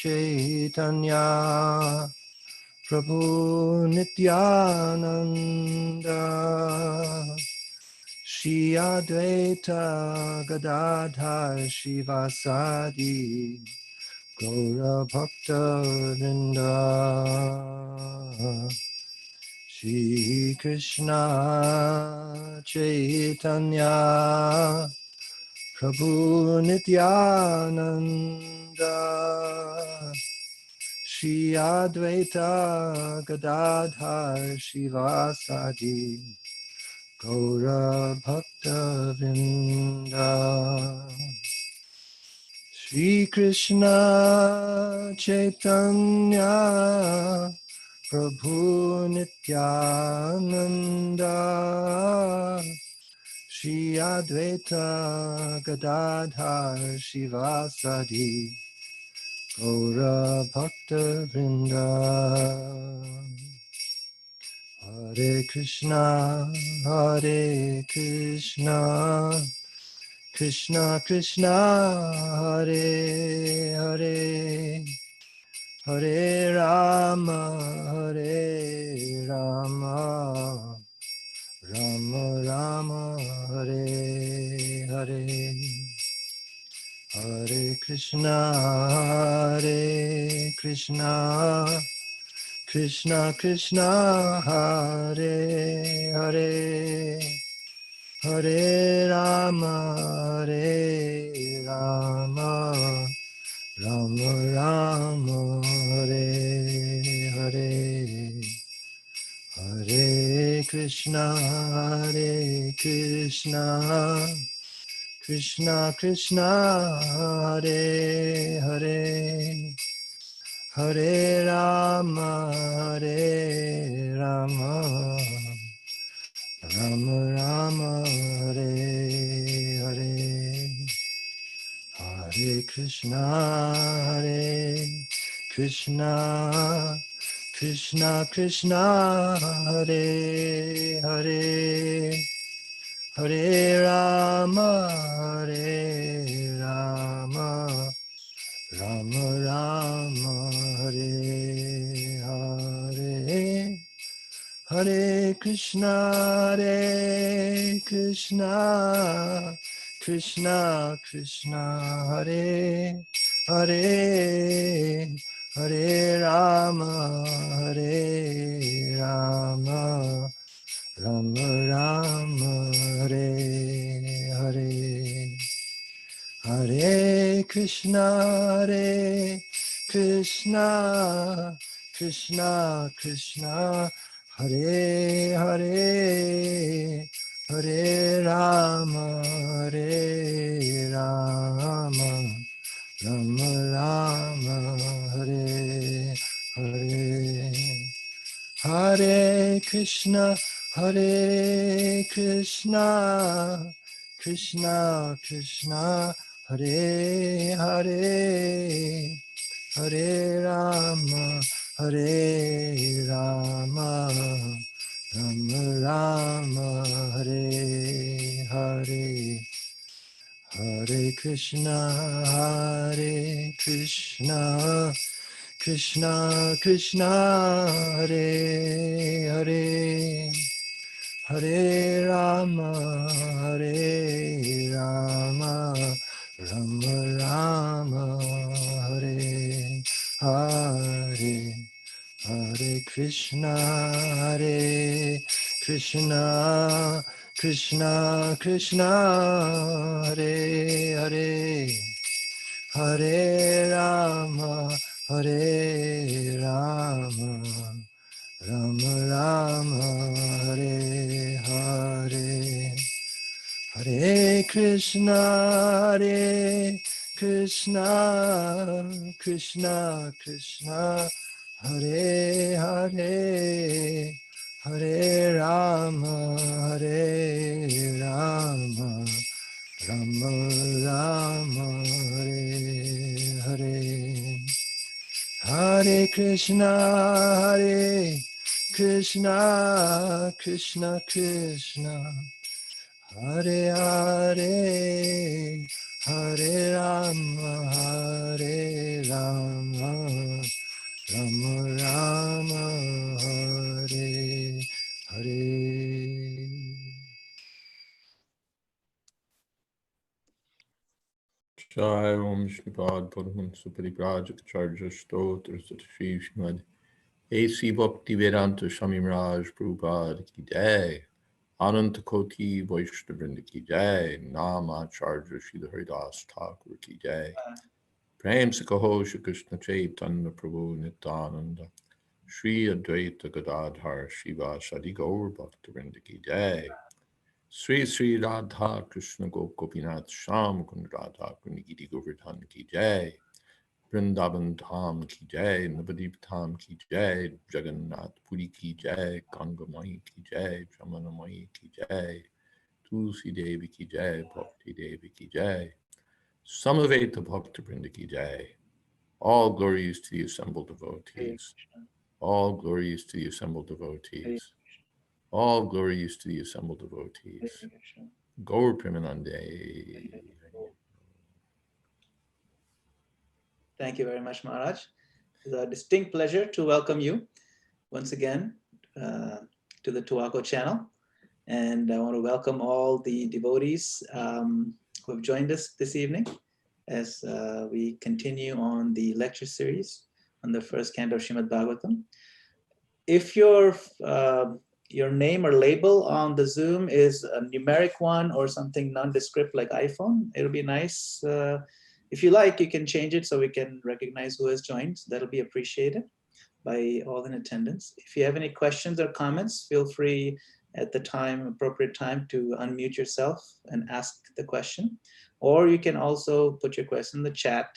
Chaitanya Prabhu Nityananda Shri Advaita Gadadhar Shivasadi Gaura Bhakta Vrinda Shri Krishna Chaitanya Prabhu Nityananda Shri Advaita Gadadhar Shivasadi Gaura Bhakta Vrinda Shri Krishna Chaitanya Prabhu Nityananda Shri Advaita Gadadhar Shivasadi Gaura Bhakta Vrinda Hare Krishna Krishna Krishna Hare Hare Hare Rama Rama Rama Hare Hare Hare Krishna Krishna Krishna Hare Hare Hare Rama Rama Rama Hare Hare Hare Krishna Krishna Krishna Hare Hare Hare Rama Rama Rama Hare Hare Hare Krishna Krishna Krishna Hare Hare Hare Rama Rama Rama Hare Hare Hare Krishna Krishna Krishna Hare Hare Hare Rama Rama Rama Hare Hare Hare Krishna Krishna Krishna Hare Hare Hare Rama Rama Rama Hare Hare Hare Krishna Krishna Krishna Hare Hare Hare Rama Rama Rama Hare Hare Hare Krishna Krishna Krishna Hare Hare Hare Rama Rama Rama Hare Hare Hare Krishna Krishna Krishna Hare Hare Hare Rama Rama Rama Hare Hare Hare Krishna Krishna Krishna Hare Hare Hare Rama Rama Rama Hare Hare Hare Krishna Krishna Krishna Hare Hare Hare Rama Rama Rama, Hare Hare. Jai Om Shripad Paramahansa Paripurajaka Stotra Sri Srimad A.C. Bhaktivedanta Swami Raj Prabhupada Ki Jai Ananta Koti Vaishnavrinda Ki Jai Nama Acharya Srila Haridas Thakur Ki Jai Prem Sakaho Shri Krishna Chaitanya Prabhu Nityananda Shri Advaita Gadadhar Shiva Sadi Gaur Bhaktivinoda Ki Jai Sri Sri Radha Krishna Gopinath Sham Kund Radha Kunigiri Govardhan Ki Jai Vrindavan Dham Ki Jai Navadip Dham Ki Jai Jagannath Puri Ki Jai Ganga Mai Ki Jai Jamana Mai Ki Jai Tulsi Devi Ki Jai Bhakti Devi Ki Jai Samaveta Bhakta Vrinda Ki Jai. All glories to the assembled devotees. All glories to the assembled devotees. All glories to the assembled devotees. Gaur Premanande. Thank you very much, Maharaj. It's a distinct pleasure to welcome you once again to the Towaco channel. And I want to welcome all the devotees who have joined us this evening as we continue on the lecture series on the first canto of Srimad Bhagavatam. If your name or label on the Zoom is a numeric one or something nondescript like iPhone, it'll be nice. If you like, you can change it so we can recognize who has joined. That'll be appreciated by all in attendance. If you have any questions or comments, feel free at the appropriate time to unmute yourself and ask the question. Or you can also put your question in the chat,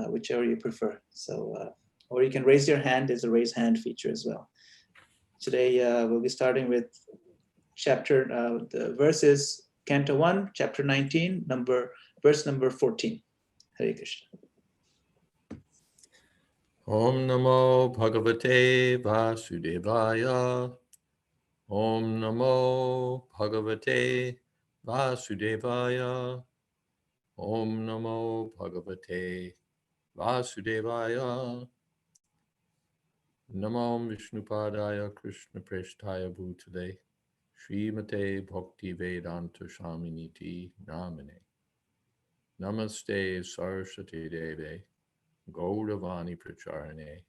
whichever you prefer. So, or you can raise your hand. There's a raise hand feature as well. Today, we'll be starting with the verses, Canto 1, Chapter 19, verse number 14. Hare Krishna. Om Namo Bhagavate Vasudevaya. Om Namo Bhagavate Vasudevaya. Om Namo Bhagavate Vasudevaya. Namo Vishnupadaya Krishna Preshtaya Bhutale Srimate Bhakti Vedanta Swaminiti Namane. Namaste Saraswati Deve Gauravani Pracharane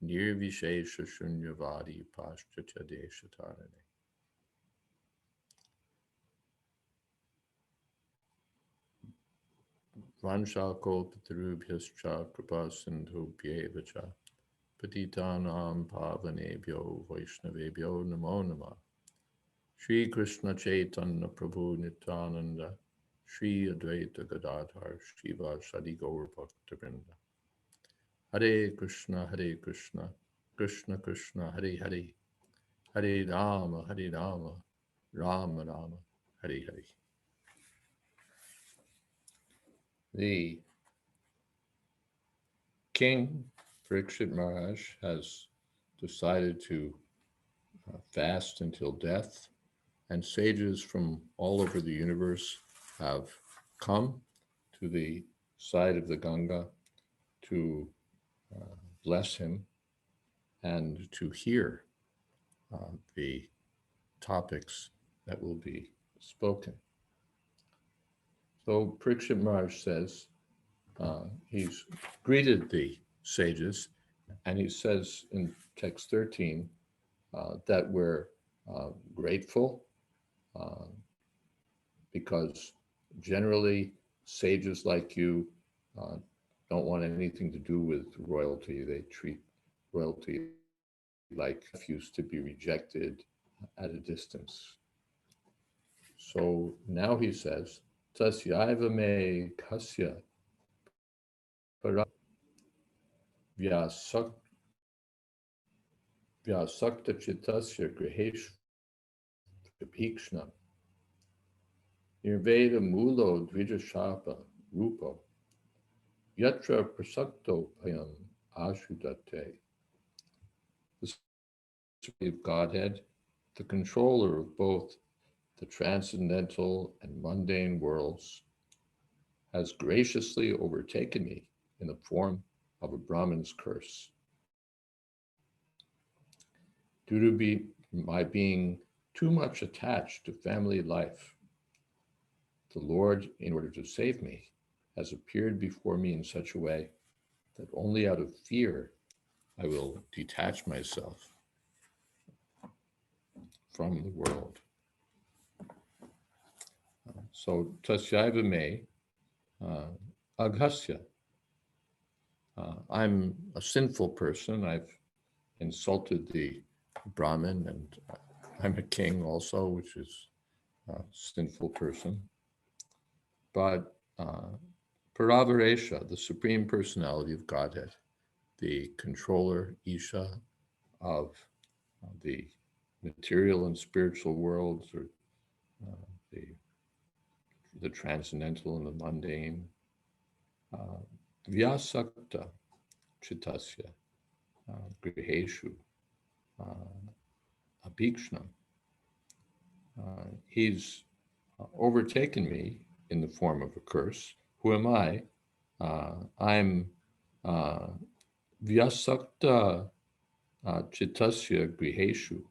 Nirvishesha Shunyavadi Paschatya Deshatarane. Vanshakopatarubhyascha Kripasindhubhyevacha Patitanam Pavanebhyo Vaishnavebhyo Namo Namah. Shri Krishna Chaitanya Prabhu Nityananda Shri Advaita Gadadhar Shiva Sadi Gaur Bhaktivinoda. Hare Krishna, Krishna Krishna, Hare Hare, Hare Rama, Rama Rama, Hare Hare. The king, Parikshit Maharaj, has decided to fast until death, and sages from all over the universe have come to the side of the Ganga to bless him and to hear the topics that will be spoken. So Parikshit Maharaj says, he's greeted the sages, and he says in text 13 that we're grateful because generally sages like you don't want anything to do with royalty. They treat royalty like refuse to be rejected at a distance. So now he says, Tasyaiva me kasya para vyasakta chitasya grihesh bhikshna nirveda mulo dvijashapa rupo yatra prasakto payam ashudate. The Supreme of Godhead, the controller of both the transcendental and mundane worlds, has graciously overtaken me in the form of a Brahmin's curse. due to my being too much attached to family life, the Lord, in order to save me, has appeared before me in such a way that only out of fear I will detach myself from the world. So, tasyaiva me, aghasya. I'm a sinful person. I've insulted the Brahmin, and I'm a king also, which is a sinful person. But Paravaresha, the Supreme Personality of Godhead, the controller, Isha, of the material and spiritual worlds, or the transcendental and the mundane, Vyasakta Chittasya, Griheshu, Abhikshnam. He's overtaken me in the form of a curse. Who am I? I'm Vyasakta Chittasya Griheshu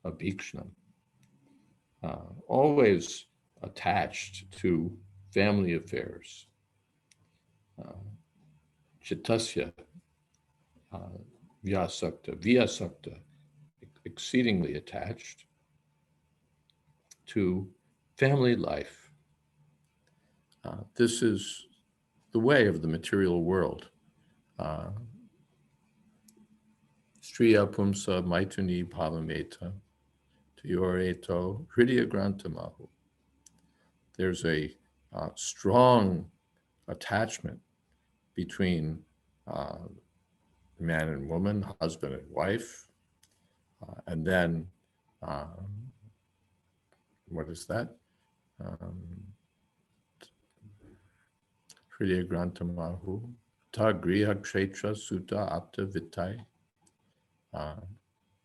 Abhikshnam. Always attached to family affairs. Chittasya Vyasakta, exceedingly attached to family life. This is the way of the material world. Striya Pumsa Maituni Bhavameta Tyoreto Hridya Grantamahu. There's a strong attachment between man and woman, husband and wife, and then what is that? Hridya Grantamahu Ta Griha Kshetra Sutta Apta Vitai.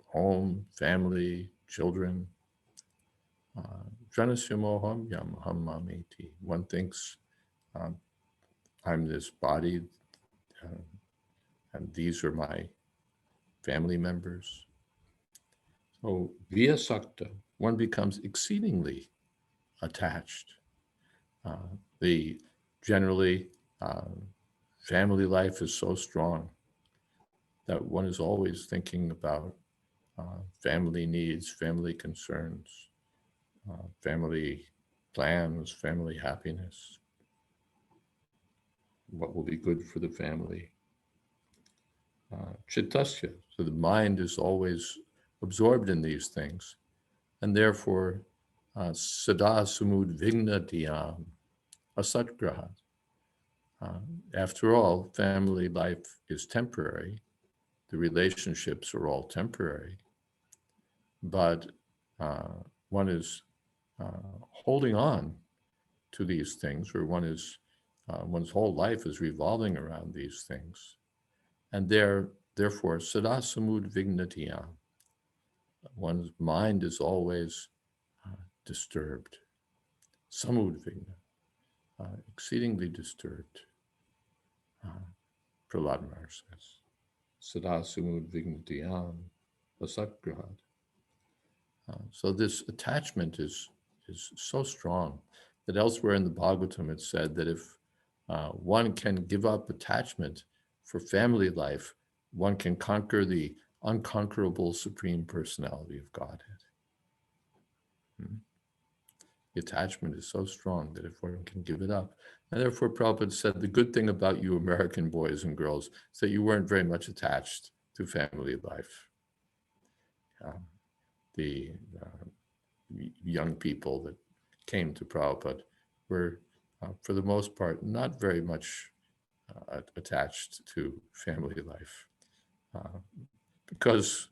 Home, family, children. Janasyamoham Yamaham Mameti. One thinks I'm this body, and these are my family members. So via sakta, one becomes exceedingly attached. Generally, family life is so strong that one is always thinking about family needs, family concerns, family plans, family happiness, what will be good for the family. Chittasya, so the mind is always absorbed in these things, and therefore sada sumud vigna dhyam asatgraha. After all, family life is temporary. The relationships are all temporary, but one is holding on to these things, or one's whole life is revolving around these things, and therefore sada samud vignatiyam. One's mind is always disturbed. Samud vigna, exceedingly disturbed. Prahlad Maharaj says, sada samud vignatiyam asatgrahad. So this attachment is so strong that elsewhere in the Bhagavatam it said that if one can give up attachment for family life, one can conquer the unconquerable Supreme Personality of Godhead. The attachment is so strong that if one can give it up. And therefore Prabhupada said, the good thing about you American boys and girls is that you weren't very much attached to family life. The young people that came to Prabhupada were, for the most part, not very much attached to family life. Because,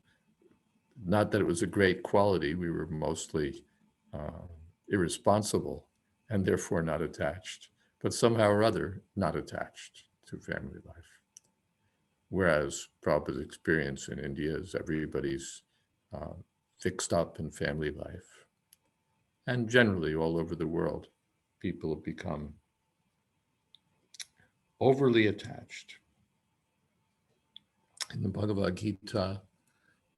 not that it was a great quality, we were mostly irresponsible and therefore not attached, but somehow or other not attached to family life. Whereas Prabhupada's experience in India is everybody's fixed up in family life. And generally all over the world, people have become overly attached. In the Bhagavad Gita,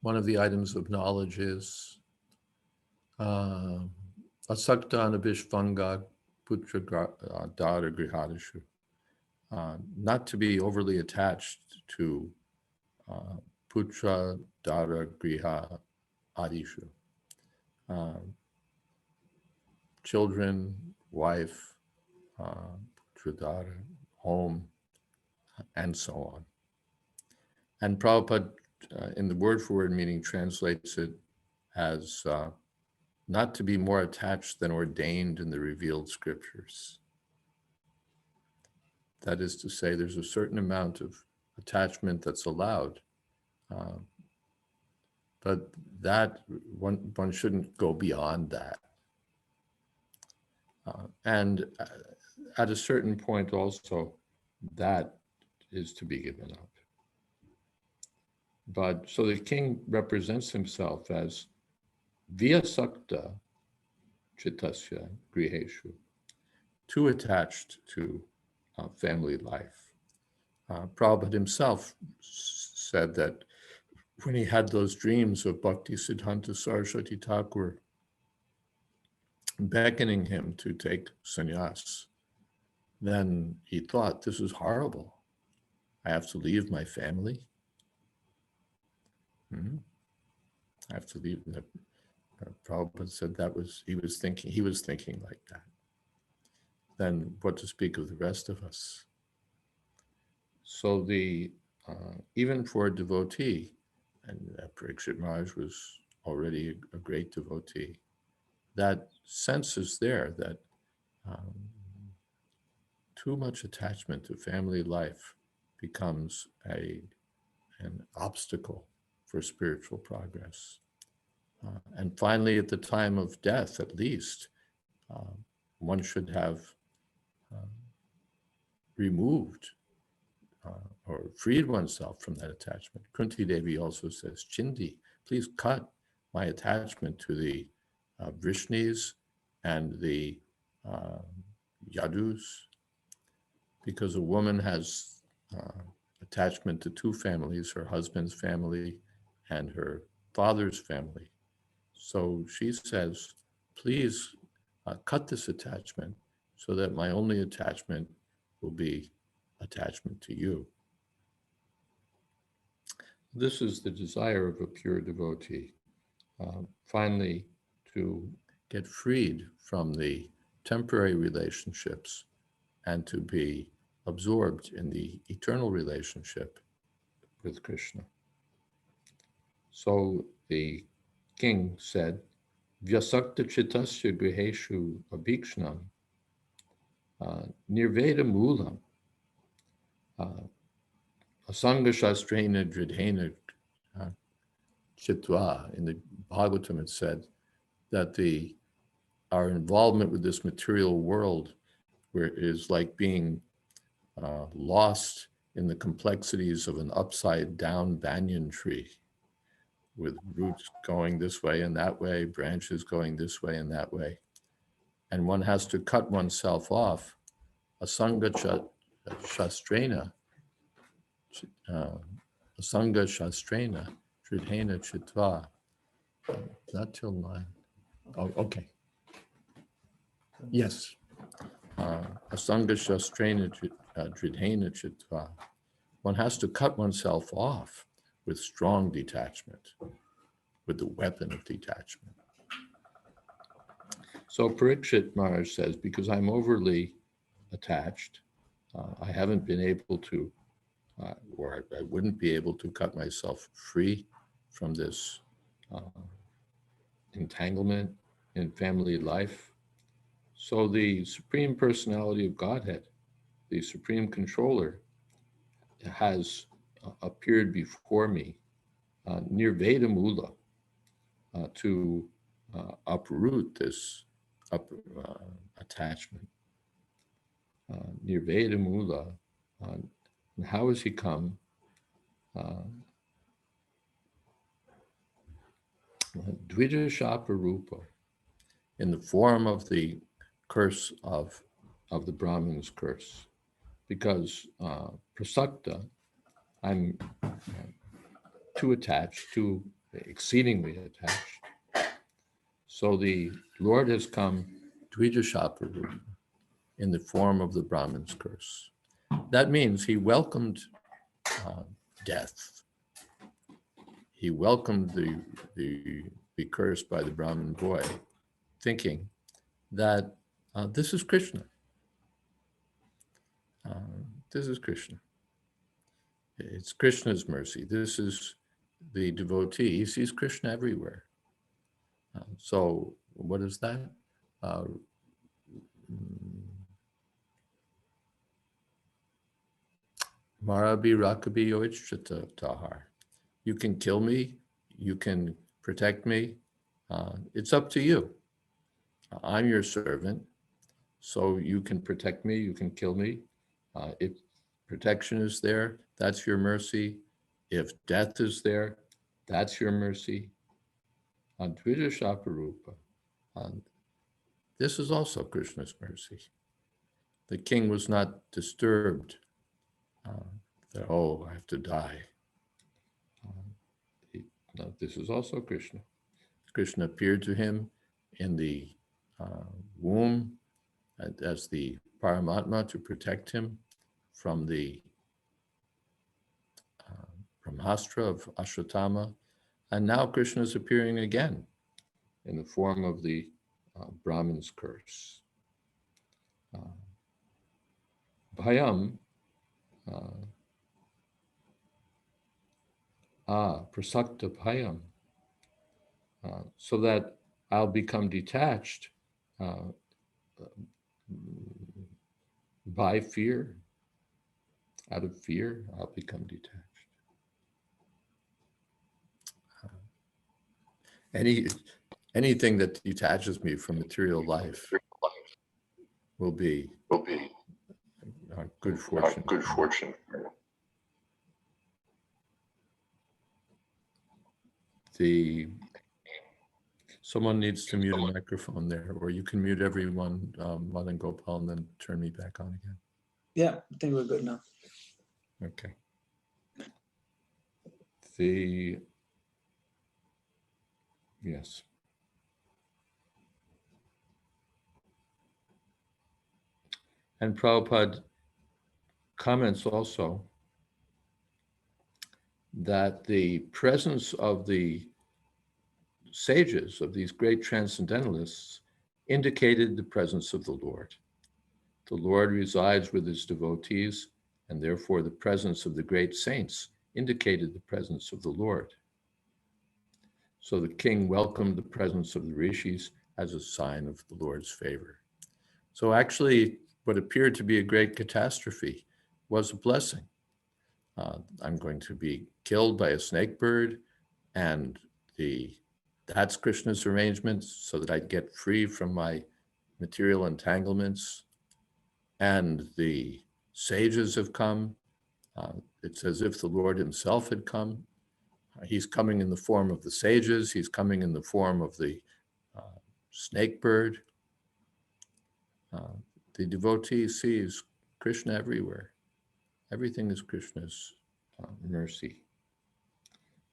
one of the items of knowledge is asakta anabhishvanga putra dara grihadishu. Not to be overly attached to putra dara griha adishu. Children, wife, tridara, home, and so on. And Prabhupada, in the word-for-word meaning, translates it as not to be more attached than ordained in the revealed scriptures. That is to say, there's a certain amount of attachment that's allowed, but that one shouldn't go beyond that. And at a certain point also, that is to be given up. But so the king represents himself as vyasakta chittasya griheshu, too attached to family life. Prabhupada himself said that when he had those dreams of Bhakti Siddhanta Saraswati Thakur beckoning him to take sannyas, then he thought, this is horrible. I have to leave my family. I have to leave. Prabhupada said he was thinking like that. Then what to speak of the rest of us? So even for a devotee, and Parikshit Maharaj was already a great devotee, that sense is there that too much attachment to family life becomes an obstacle for spiritual progress. And finally, at the time of death, at least, one should have removed or freed oneself from that attachment. Kunti Devi also says, Chindi, please cut my attachment to the Vrishnis and the Yadus, because a woman has attachment to two families, her husband's family and her father's family. So she says, please cut this attachment so that my only attachment will be attachment to you. This is the desire of a pure devotee. Finally, to get freed from the temporary relationships and to be absorbed in the eternal relationship with Krishna. So the king said, Vyasakta chittasya griheshu abhikshnam nirveda moolam asanga shastrena dridhena chitva. In the Bhagavatam it said that our involvement with this material world is like being lost in the complexities of an upside down banyan tree, with roots going this way and that way, branches going this way and that way. And one has to cut oneself off. Asanga shastrena, asanga shastrena, tridhena chitva. Not till 9. Oh, okay. Yes. Asanga shastrena dridhena chitva. One has to cut oneself off with strong detachment, with the weapon of detachment. So Parikshit Maharaj says, because I'm overly attached, I haven't been able to, or I wouldn't be able to cut myself free from this entanglement in family life. So the Supreme Personality of Godhead, the Supreme Controller, has appeared before me, nirveda mula, to uproot this attachment. Nirveda mula. And how has he come? Dvija shapa rupa, in the form of the curse of the Brahmin's curse. Because prasakta, I'm too attached, too exceedingly attached. So the Lord has come Dvijashaparupa in the form of the Brahman's curse. That means he welcomed death. He welcomed the curse by the Brahmin boy, thinking that this is Krishna. This is Krishna. It's Krishna's mercy. This is the devotee. He sees Krishna everywhere. So what is that? Marabi Rakabi Yoichita Tahar. You can kill me, you can protect me. It's up to you. I'm your servant, so you can protect me, you can kill me. If protection is there, that's your mercy. If death is there, that's your mercy. Dvijashaparupa. This is also Krishna's mercy. The king was not disturbed that, oh, I have to die. No, this is also Krishna. Krishna appeared to him in the womb as the Paramatma to protect him from the Brahmastra of Ashwatthama. And now Krishna is appearing again in the form of the Brahman's curse. Bhayam, prasakta bhayam, so that I'll become detached by fear. Out of fear, I'll become detached. Anything that detaches me from material life will be good fortune. Good fortune. Someone needs to mute a microphone there, or you can mute everyone, Madan Gopal, and then turn me back on again. Yeah, I think we're good now. Okay. Yes. And Prabhupada comments also that the presence of the sages, of these great transcendentalists, indicated the presence of the Lord. The Lord resides with his devotees, and therefore the presence of the great saints indicated the presence of the Lord. So the king welcomed the presence of the rishis as a sign of the Lord's favor. So actually, what appeared to be a great catastrophe was a blessing. I'm going to be killed by a snake bird, and that's Krishna's arrangement so that I get free from my material entanglements. And the sages have come. It's as if the Lord himself had come. He's coming in the form of the sages. He's coming in the form of the snake bird. The devotee sees Krishna everywhere. Everything is Krishna's mercy.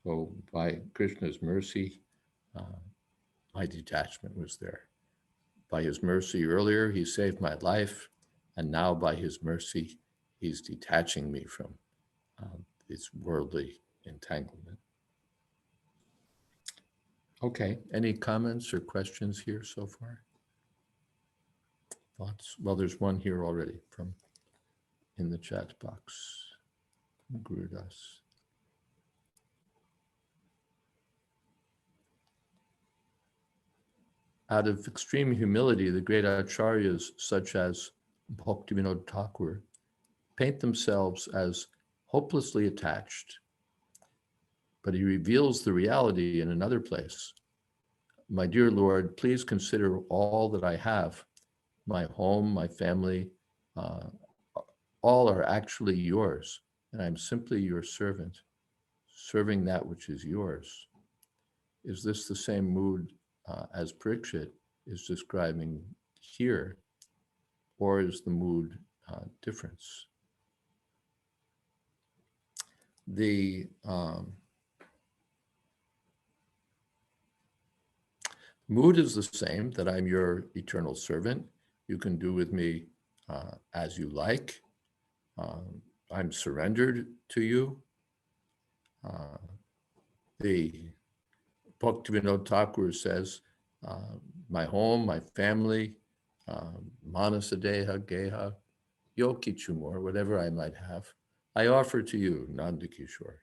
So by Krishna's mercy, my detachment was there. By his mercy earlier, he saved my life. And now by his mercy, he's detaching me from this worldly entanglement. Okay, any comments or questions here so far? Thoughts? Well, there's one here already from in the chat box. Gurudas. Out of extreme humility, the great acharyas such as Bhaktivinoda Thakur paint themselves as hopelessly attached, but he reveals the reality in another place. My dear Lord, please consider all that I have, my home, my family, all are actually yours, and I'm simply your servant, serving that which is yours. Is this the same mood as Parikshit is describing here, or is the mood difference? mood is the same, that I'm your eternal servant. You can do with me as you like. I'm surrendered to you. The Bhaktivinoda Thakur says, my home, my family, manasadeha, geha, yokichumor, whatever I might have, I offer to you, Nanda Kishore.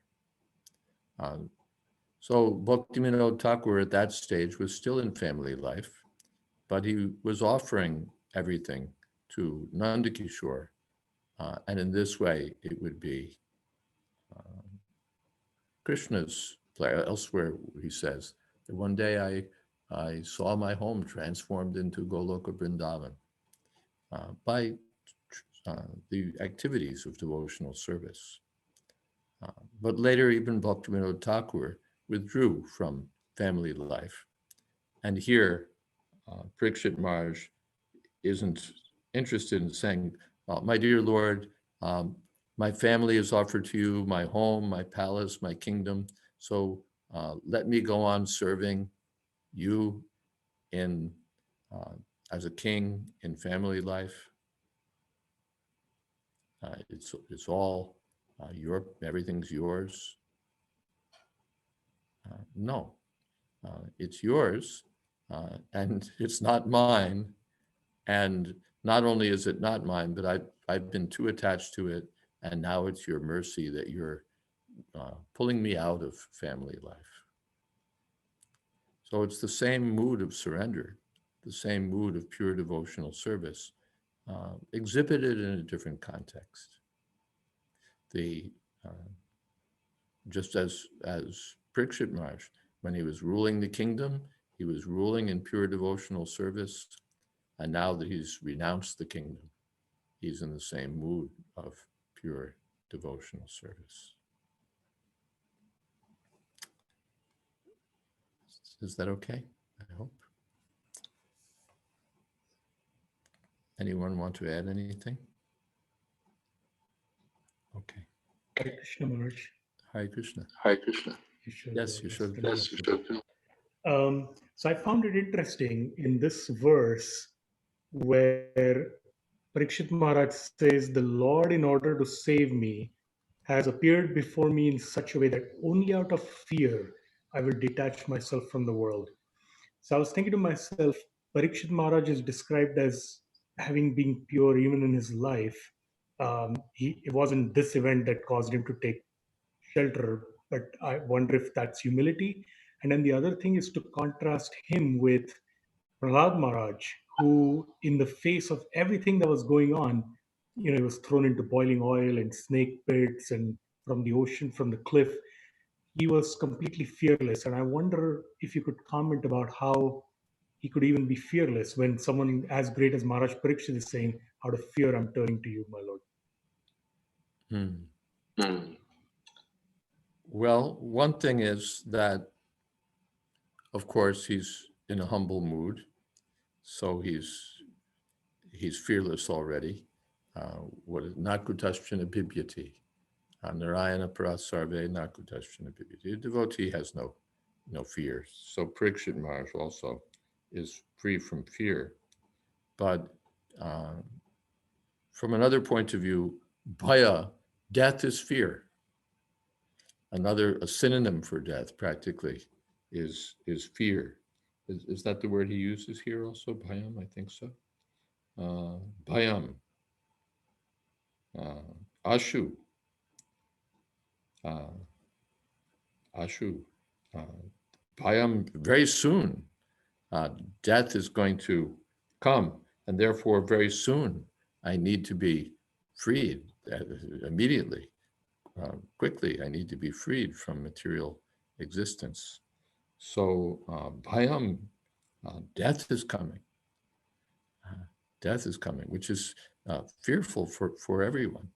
So Bhaktivinoda Thakur at that stage was still in family life, but he was offering everything to Nanda Kishore. And in this way, it would be Krishna's play. Elsewhere, he says that one day I saw my home transformed into Goloka Vrindavan by the activities of devotional service. But later, even Bhaktivinoda Thakur withdrew from family life. And here, Parikshit Maharaj isn't interested in saying, my dear Lord, my family is offered to you, my home, my palace, my kingdom. So let me go on serving you in as a king in family life. It's all everything's yours. No, it's yours, and it's not mine. And not only is it not mine, but I've been too attached to it, and now it's your mercy that you're pulling me out of family life. So it's the same mood of surrender, the same mood of pure devotional service, exhibited in a different context. Just as Parikshit Maharaj, when he was ruling the kingdom, he was ruling in pure devotional service. And now that he's renounced the kingdom, he's in the same mood of pure devotional service. Is that okay? I hope. Anyone want to add anything? Okay. Hare Krishna Maharaj. Hare Krishna. Hare Krishna. Yes, you should. Yes, you should. So I found it interesting in this verse where Parikshit Maharaj says, the Lord, in order to save me, has appeared before me in such a way that only out of fear I will detach myself from the world. So I was thinking to myself, Parikshit Maharaj is described as having been pure even in his life. It wasn't this event that caused him to take shelter, but I wonder if that's humility. And then the other thing is to contrast him with Prahlad Maharaj, who, in the face of everything that was going on, he was thrown into boiling oil and snake pits and from the ocean, from the cliff. He was completely fearless. And I wonder if you could comment about how he could even be fearless when someone as great as Maharaj Parikshit is saying, out of fear, I'm turning to you, my Lord. Well, one thing is that, of course, he's in a humble mood, so he's fearless already. What is Nakutashchana Bibhyati? Narayana Parasarve Nakutashchana Bibhyati. A devotee has no fear. So Parikshit Maharaj also is free from fear. But from another point of view, bhaya, death is fear. A synonym for death practically is fear. Is that the word he uses here also? Bhayam, I think so. Bhayam, ashu, bhayam, very soon, death is going to come, and therefore very soon I need to be freed immediately. Quickly, I need to be freed from material existence. So bhayam, death is coming. Death is coming, which is fearful for everyone.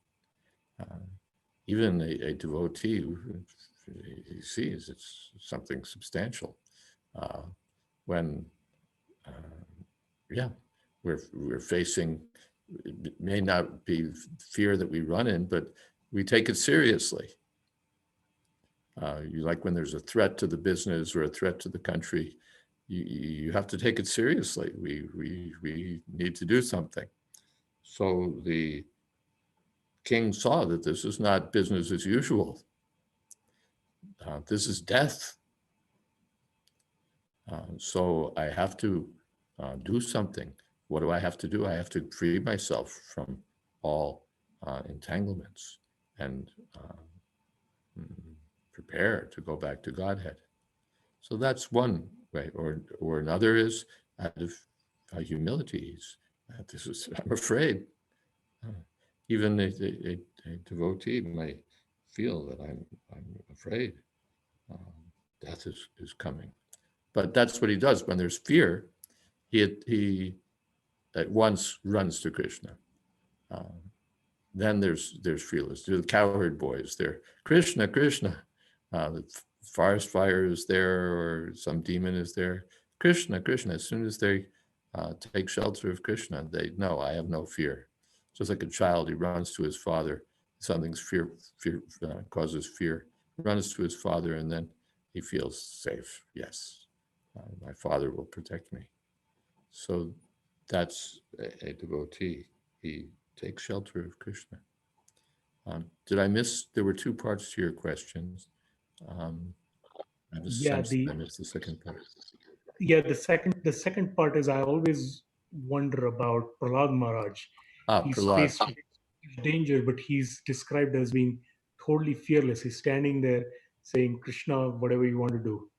Even a devotee who sees it's something substantial. When, we're facing, it may not be fear that we run in, but we take it seriously. Like when there's a threat to the business or a threat to the country, you have to take it seriously. We need to do something. So the king saw that this is not business as usual. This is death. So I have to do something. What do I have to do? I have to free myself from all entanglements and prepare to go back to Godhead. So that's one way, or another is out of humility. I'm afraid. Even a devotee may feel that I'm afraid. Death is coming. But that's what he does. When there's fear, he at once runs to Krishna. Then there's fearless. The cowherd boys. They're Krishna, Krishna. The forest fire is there, or some demon is there. Krishna, Krishna. As soon as they take shelter of Krishna, they know I have no fear. Just like a child, he runs to his father. Something's fear causes fear. He runs to his father, and then he feels safe. Yes, my father will protect me. So that's a devotee. He takes shelter of Krishna. Did I miss? There were two parts to your questions. I missed the second part. Yeah, the second part is I always wonder about Prahlad Maharaj. He's faced danger, but he's described as being totally fearless. He's standing there saying, Krishna, whatever you want to do.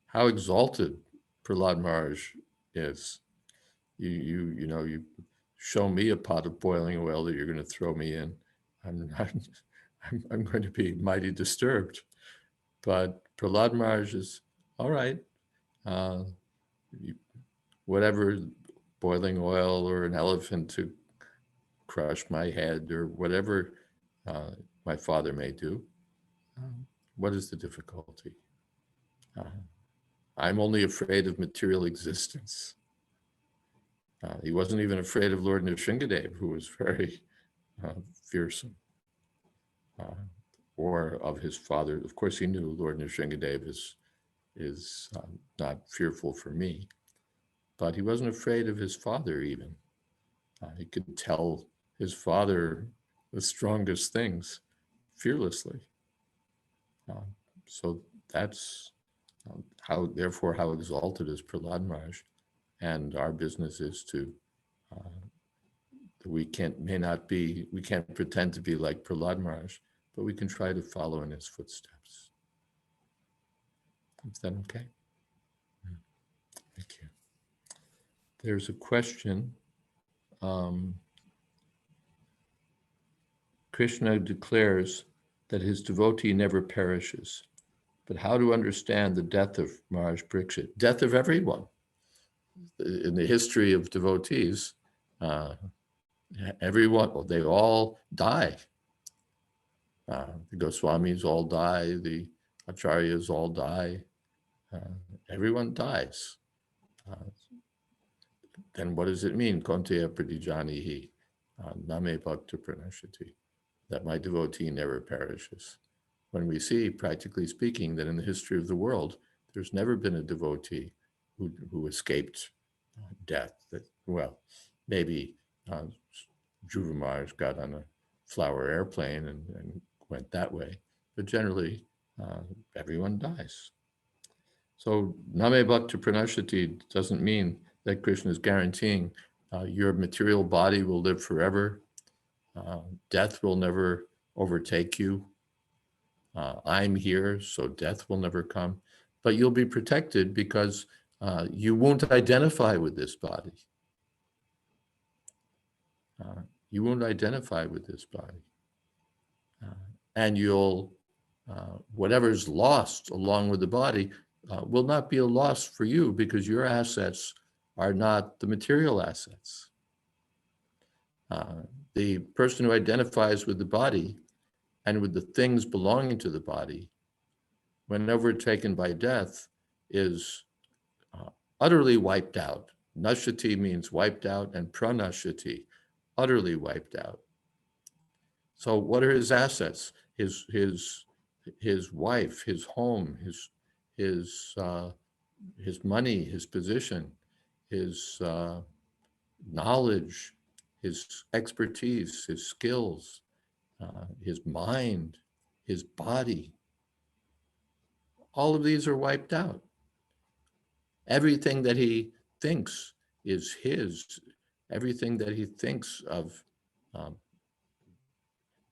How exalted Prahlad Maharaj is. You show me a pot of boiling oil that you're going to throw me in. I'm going to be mighty disturbed. But Prahlad Maharaj is all right. Whatever, boiling oil or an elephant to crush my head or whatever my father may do. What is the difficulty? I'm only afraid of material existence. He wasn't even afraid of Lord Nrsingadev, who was very fearsome, or of his father. Of course, he knew Lord Nrsingadev is not fearful for me, but he wasn't afraid of his father even. He could tell his father the strongest things fearlessly. So that's how exalted is Prahlad Maharaj. And our business is to, we can't pretend to be like Prahlad Maharaj, but we can try to follow in his footsteps. Is that okay? Thank you. There's a question. Krishna declares that his devotee never perishes, but how to understand the death of Maharaj Parikshit? Death of everyone. In the history of devotees, everyone, they all die. The Goswamis all die, the Acharyas all die, everyone dies. Then what does it mean? Konteya pradijanihi, name bhakta pranashati, that my devotee never perishes. When we see, practically speaking, that in the history of the world, there's never been a devotee who escaped death. Maybe Dhruva Maharaj got on a flower airplane and went that way, but generally everyone dies. So Name Bhakta Pranashati doesn't mean that Krishna is guaranteeing your material body will live forever, death will never overtake you. I'm here, so death will never come, but you'll be protected because you won't identify with this body. You won't identify with this body. And you'll, whatever's lost along with the body will not be a loss for you because your assets are not the material assets. The person who identifies with the body and with the things belonging to the body, when overtaken by death, is utterly wiped out. Nashati means wiped out, and pranashati, utterly wiped out. So what are his assets? His wife, his home, his his money, his position, his knowledge, his expertise, his skills, his mind, his body. All of these are wiped out. Everything that he thinks is his. Everything that he thinks of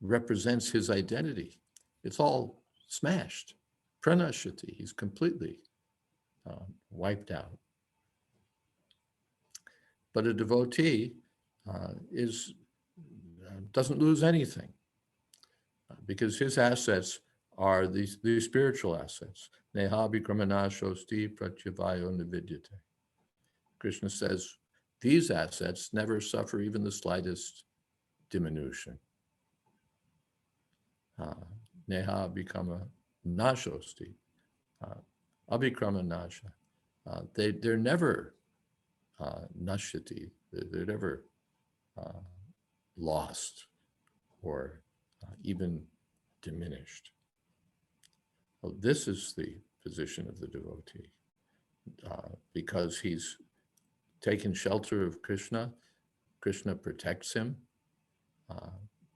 represents his identity. It's all smashed. Pranashati, he's completely wiped out. But a devotee doesn't lose anything because his assets are these spiritual assets. Neha vikramanashosti pratyavayo nividyate. Krishna says these assets never suffer even the slightest diminution. Neha vikrama nashosti, abhikrama nasha. They're never nashati. They're never lost or even diminished. Well, this is the position of the devotee. Because he's taken shelter of Krishna, Krishna protects him.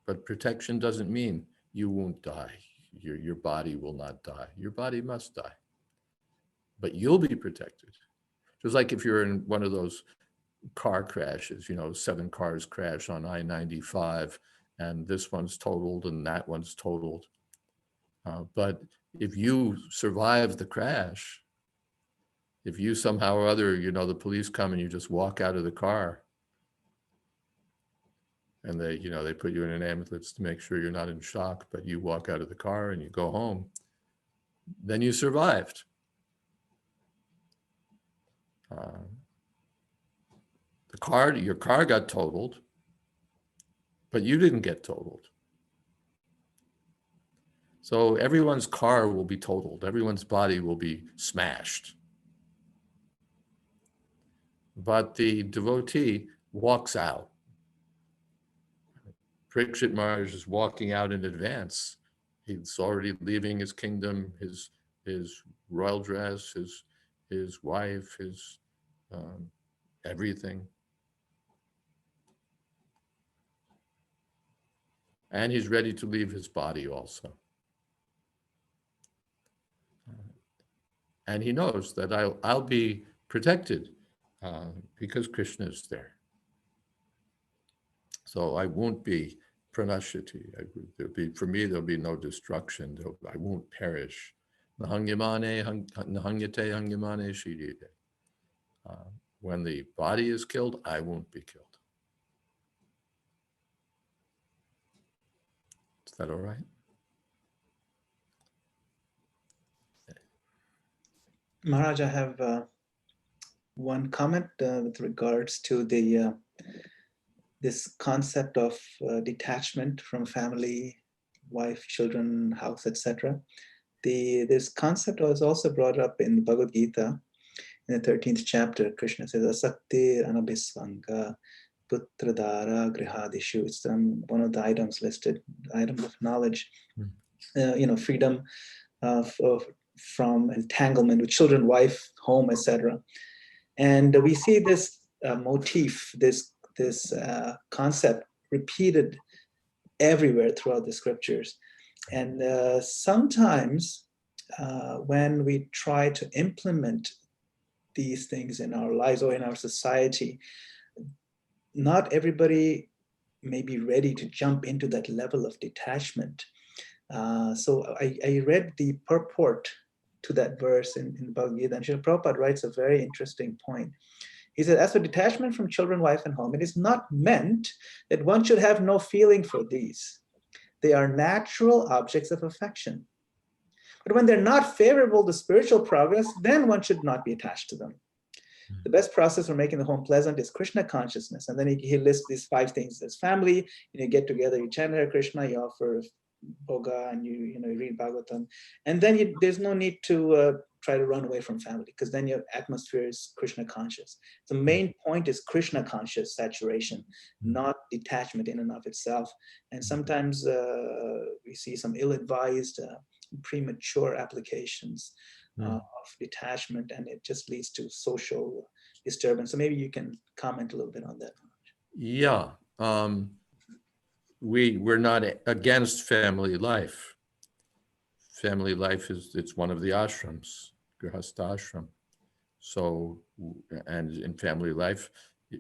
But protection doesn't mean you won't die. Your body will not die. Your body must die. But you'll be protected. Just like if you're in one of those car crashes, 7 cars crash on I-95 and this one's totaled and that one's totaled. But if you survive the crash, if you somehow or other, the police come and you just walk out of the car and they put you in an ambulance to make sure you're not in shock, but you walk out of the car and you go home, then you survived. Your car got totaled, but you didn't get totaled. So everyone's car will be totaled. Everyone's body will be smashed. But the devotee walks out. Parikshit Maharaj is walking out in advance. He's already leaving his kingdom, his royal dress, his wife, his everything. And he's ready to leave his body also. And he knows that I'll be protected because Krishna is there. So I won't be pranashati. For me, there'll be no destruction. I won't perish. Nahangyamane, nahangyate hangyamane shiride. When the body is killed, I won't be killed. Is that all right? Maharaj, I have one comment with regards to the this concept of detachment from family, wife, children, house, etc. This concept was also brought up in the Bhagavad Gita in the 13th chapter. Krishna says, Asakti anabhisvanga putradara grihadishu. It's one of the items listed, item of knowledge, freedom from entanglement with children, wife, home, etc. And we see this motif, this concept repeated everywhere throughout the scriptures. And sometimes when we try to implement these things in our lives or in our society, not everybody may be ready to jump into that level of detachment. So I read the purport to that verse in Bhagavad Gita, and Srila Prabhupada writes a very interesting point. He said, as for detachment from children, wife, and home, it is not meant that one should have no feeling for these. They are natural objects of affection. But when they're not favorable to spiritual progress, then one should not be attached to them. The best process for making the home pleasant is Krishna consciousness. And then he lists these 5 things. There's family, you get together, you chant Hare Krishna, you offer Bhoga, and you read Bhagavatam. And then there's no need to try to run away from family, because then your atmosphere is Krishna conscious. The main point is Krishna conscious saturation, not detachment in and of itself. And sometimes we see some ill-advised, premature applications of detachment, and it just leads to social disturbance. So maybe you can comment a little bit on that. Yeah. We're not against family life. Family life it's one of the ashrams, grihastha ashram. So, and in family life,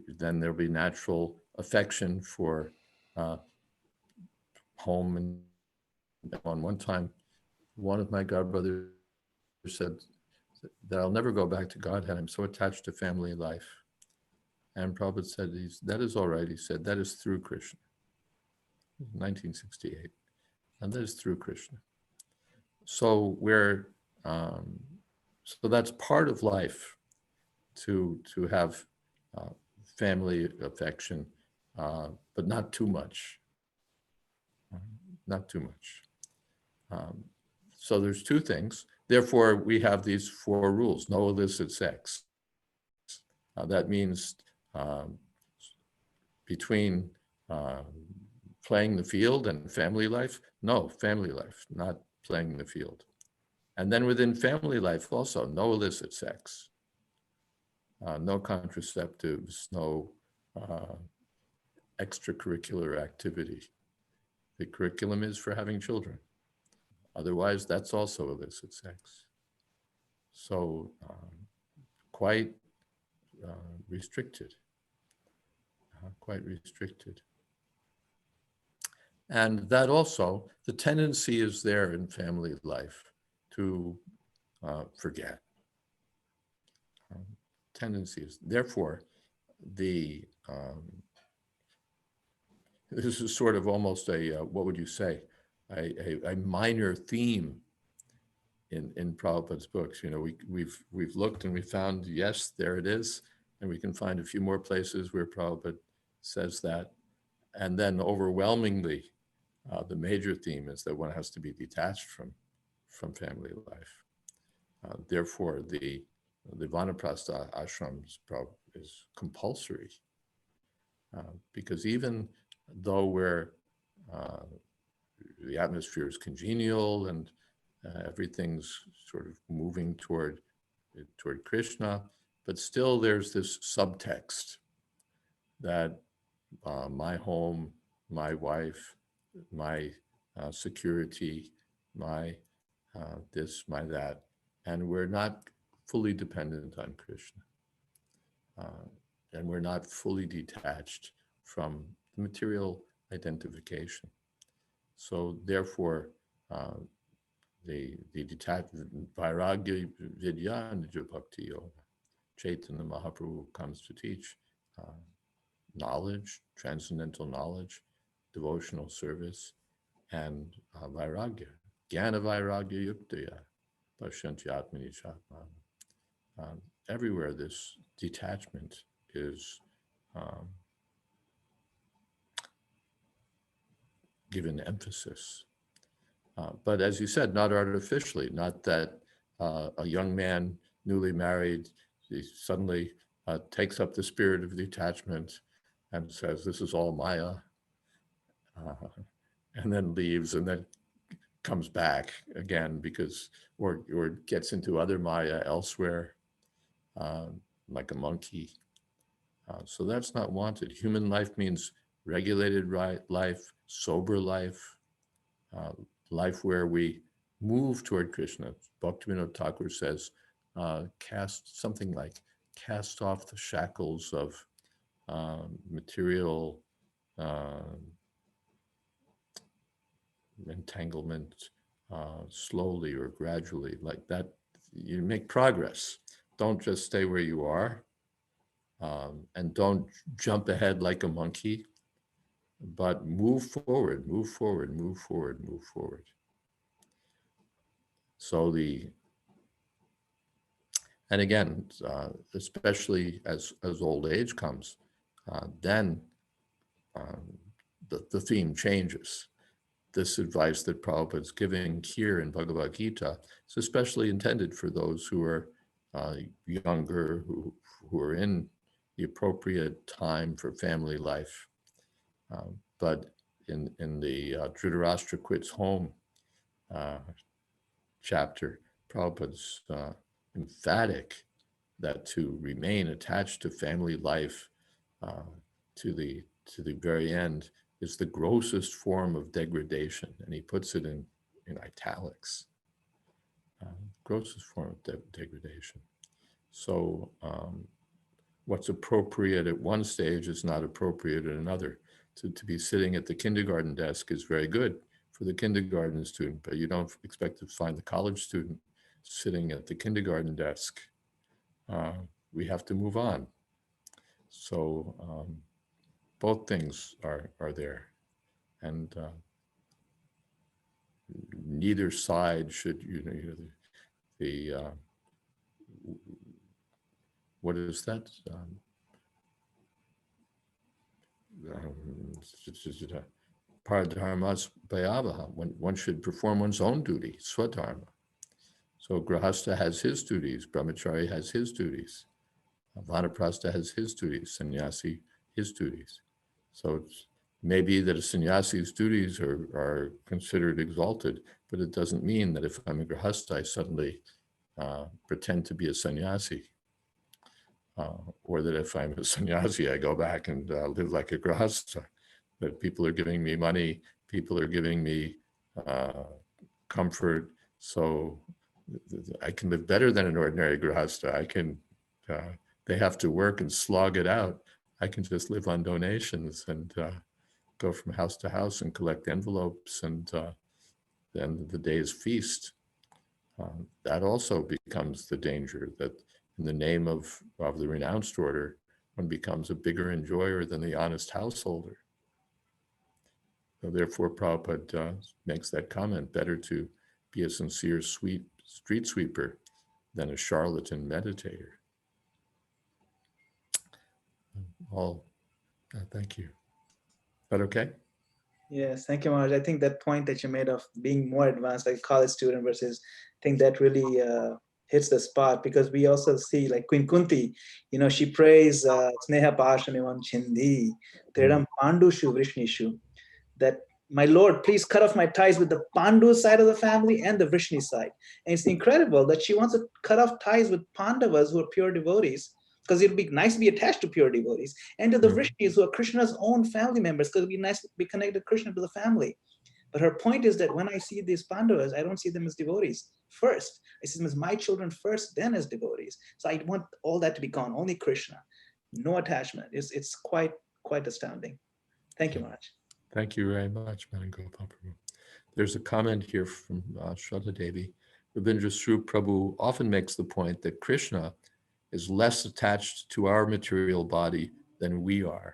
then there'll be natural affection for home. And on one time, one of my godbrothers said that I'll never go back to Godhead. I'm so attached to family life. And Prabhupada said, that is all right. He said, that is through Krishna. 1968. And that is through Krishna. So so that's part of life, to have family affection, but not too much. Not too much. So there's two things. Therefore, we have these 4 rules: no illicit sex. That means between playing the field and family life, no, family life, not playing the field. And then within family life also, no illicit sex, no contraceptives, no extracurricular activity. The curriculum is for having children. Otherwise, that's also illicit sex. So quite restricted, quite restricted. And that also, the tendency is there in family life to forget. Tendencies. Therefore, this is sort of almost a, what would you say, a minor theme in Prabhupada's books. You know, we've looked and we found, yes, there it is. And we can find a few more places where Prabhupada says that. And then overwhelmingly, the major theme is that one has to be detached from family life. Therefore, the Vanaprastha ashram is compulsory, because even though the atmosphere is congenial and everything's sort of moving toward Krishna, but still there's this subtext that my home, my wife, my security, my this, my that, and we're not fully dependent on Krishna. And we're not fully detached from the material identification. So therefore, the detached vairagya vidya nija bhakti yoga, Chaitanya Mahaprabhu comes to teach knowledge, transcendental knowledge, devotional service, and vairagya, jnana vairagya yuktaya, pashyanti atmani chatman. Everywhere this detachment is given emphasis. But as you said, not artificially, not that a young man, newly married, he suddenly takes up the spirit of detachment and says, this is all Maya, and then leaves and then comes back again because, or gets into other Maya elsewhere, like a monkey. So that's not wanted. Human life means regulated life, sober life, life where we move toward Krishna. Bhaktivinoda Thakur says, cast off the shackles of material entanglement slowly or gradually, like that. You make progress. Don't just stay where you are, and don't jump ahead like a monkey, but move forward, move forward, move forward, move forward. So and again, especially as old age comes, then the theme changes. This advice that Prabhupada is giving here in Bhagavad Gita is especially intended for those who are younger, who are in the appropriate time for family life. But in the Dhritarashtra Quits Home chapter, Prabhupada's emphatic that to remain attached to family life to the very end is the grossest form of degradation, and he puts it in italics. Grossest form of degradation. So what's appropriate at one stage is not appropriate at another. To be sitting at the kindergarten desk is very good for the kindergarten student, but you don't expect to find the college student sitting at the kindergarten desk. We have to move on. So both things are there, and neither side should, what is that? Paradharmas bhayavaha. One should perform one's own duty, swadharma. So grahastha has his duties, brahmachari has his duties, vanaprastha has his duties, sannyasi his duties. So it's maybe that a sannyasi's duties are considered exalted, but it doesn't mean that if I'm a grahastha, I suddenly pretend to be a sannyasi. Or that if I'm a sannyasi, I go back and live like a grahastha. That people are giving me money, people are giving me comfort, so I can live better than an ordinary grahastha. I can, they have to work and slog it out. I can just live on donations and go from house to house and collect envelopes, and then the day's feast. That also becomes the danger, that in the name of the renounced order, one becomes a bigger enjoyer than the honest householder. So therefore, Prabhupada makes that comment, better to be a sincere street sweeper than a charlatan meditator. Thank you. Is that okay? Yes, thank you, Maharaj. I think that point that you made of being more advanced, like college student versus, I think that really hits the spot, because we also see like Queen Kunti, she prays Sneha Pashamivam Chindi, Tedam Pandushu Vrishnishu, that my Lord, please cut off my ties with the Pandu side of the family and the Vrishni side. And it's incredible that she wants to cut off ties with Pandavas who are pure devotees, because it'd be nice to be attached to pure devotees, and to the Vrishnis who are Krishna's own family members, because it'd be nice to be connected to Krishna, to the family. But her point is that when I see these Pandavas, I don't see them as devotees first. I see them as my children first, then as devotees. So I want all that to be gone, only Krishna, no attachment. It's quite astounding. Thank you, Maharaj. Thank you very much, Madam Gopal Prabhu. There's a comment here from Shraddha Devi. Ravindra Swarup Prabhu often makes the point that Krishna is less attached to our material body than we are.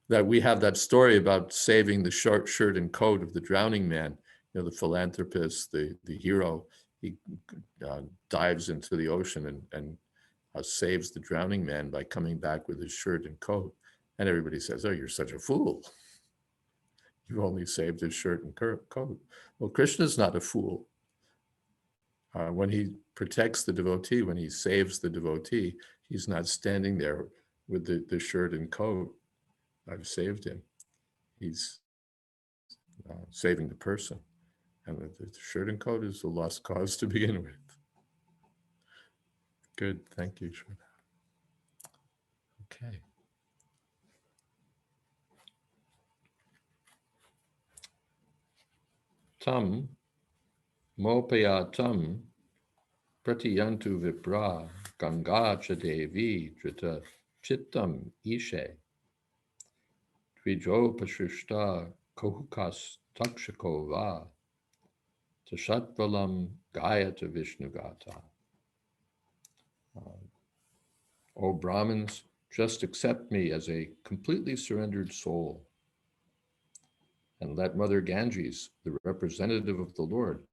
That we have that story about saving the short shirt and coat of the drowning man, the philanthropist, the hero. He dives into the ocean and saves the drowning man by coming back with his shirt and coat. And everybody says, oh, you're such a fool. You only saved his shirt and coat. Well, Krishna's not a fool. When he protects the devotee, when he saves the devotee, he's not standing there with the shirt and coat. I've saved him. He's saving the person. And the shirt and coat is a lost cause to begin with. Good, thank you, Shraddha. Okay. Tam mopayatam pratiyantu vipra ganga cha devi drita chittam ishe Tvijo pashrishta kohukas takshako va tashatvalam gayata vishnugata. O Brahmins, just accept me as a completely surrendered soul, and let Mother Ganges, the representative of the Lord,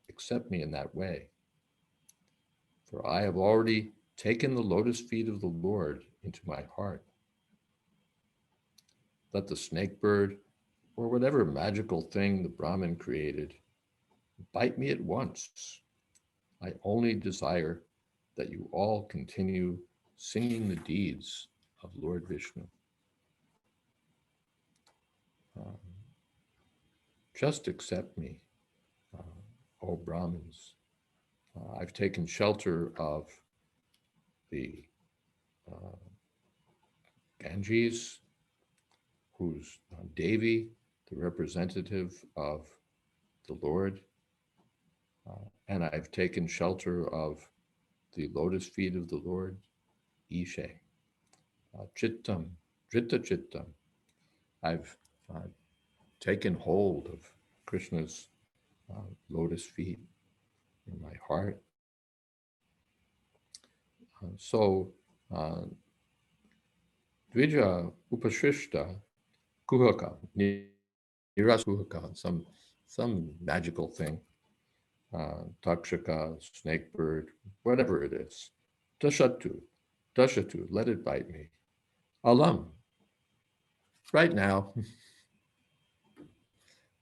accept me in that way. For I have already taken the lotus feet of the Lord into my heart. Let the snake bird, or whatever magical thing the Brahmin created, bite me at once. I only desire that you all continue singing the deeds of Lord Vishnu. Just accept me. O Brahmins. I've taken shelter of the Ganges, who's Devi, the representative of the Lord, and I've taken shelter of the lotus feet of the Lord, Ishe. Chittam, Dritta Chittam. I've taken hold of Krishna's lotus feet in my heart. So, Dvija Upashrishta Kuhaka, Niras Kuhaka, some magical thing, Takshaka, snake bird, whatever it is. Dashatu, let it bite me. Alam, right now,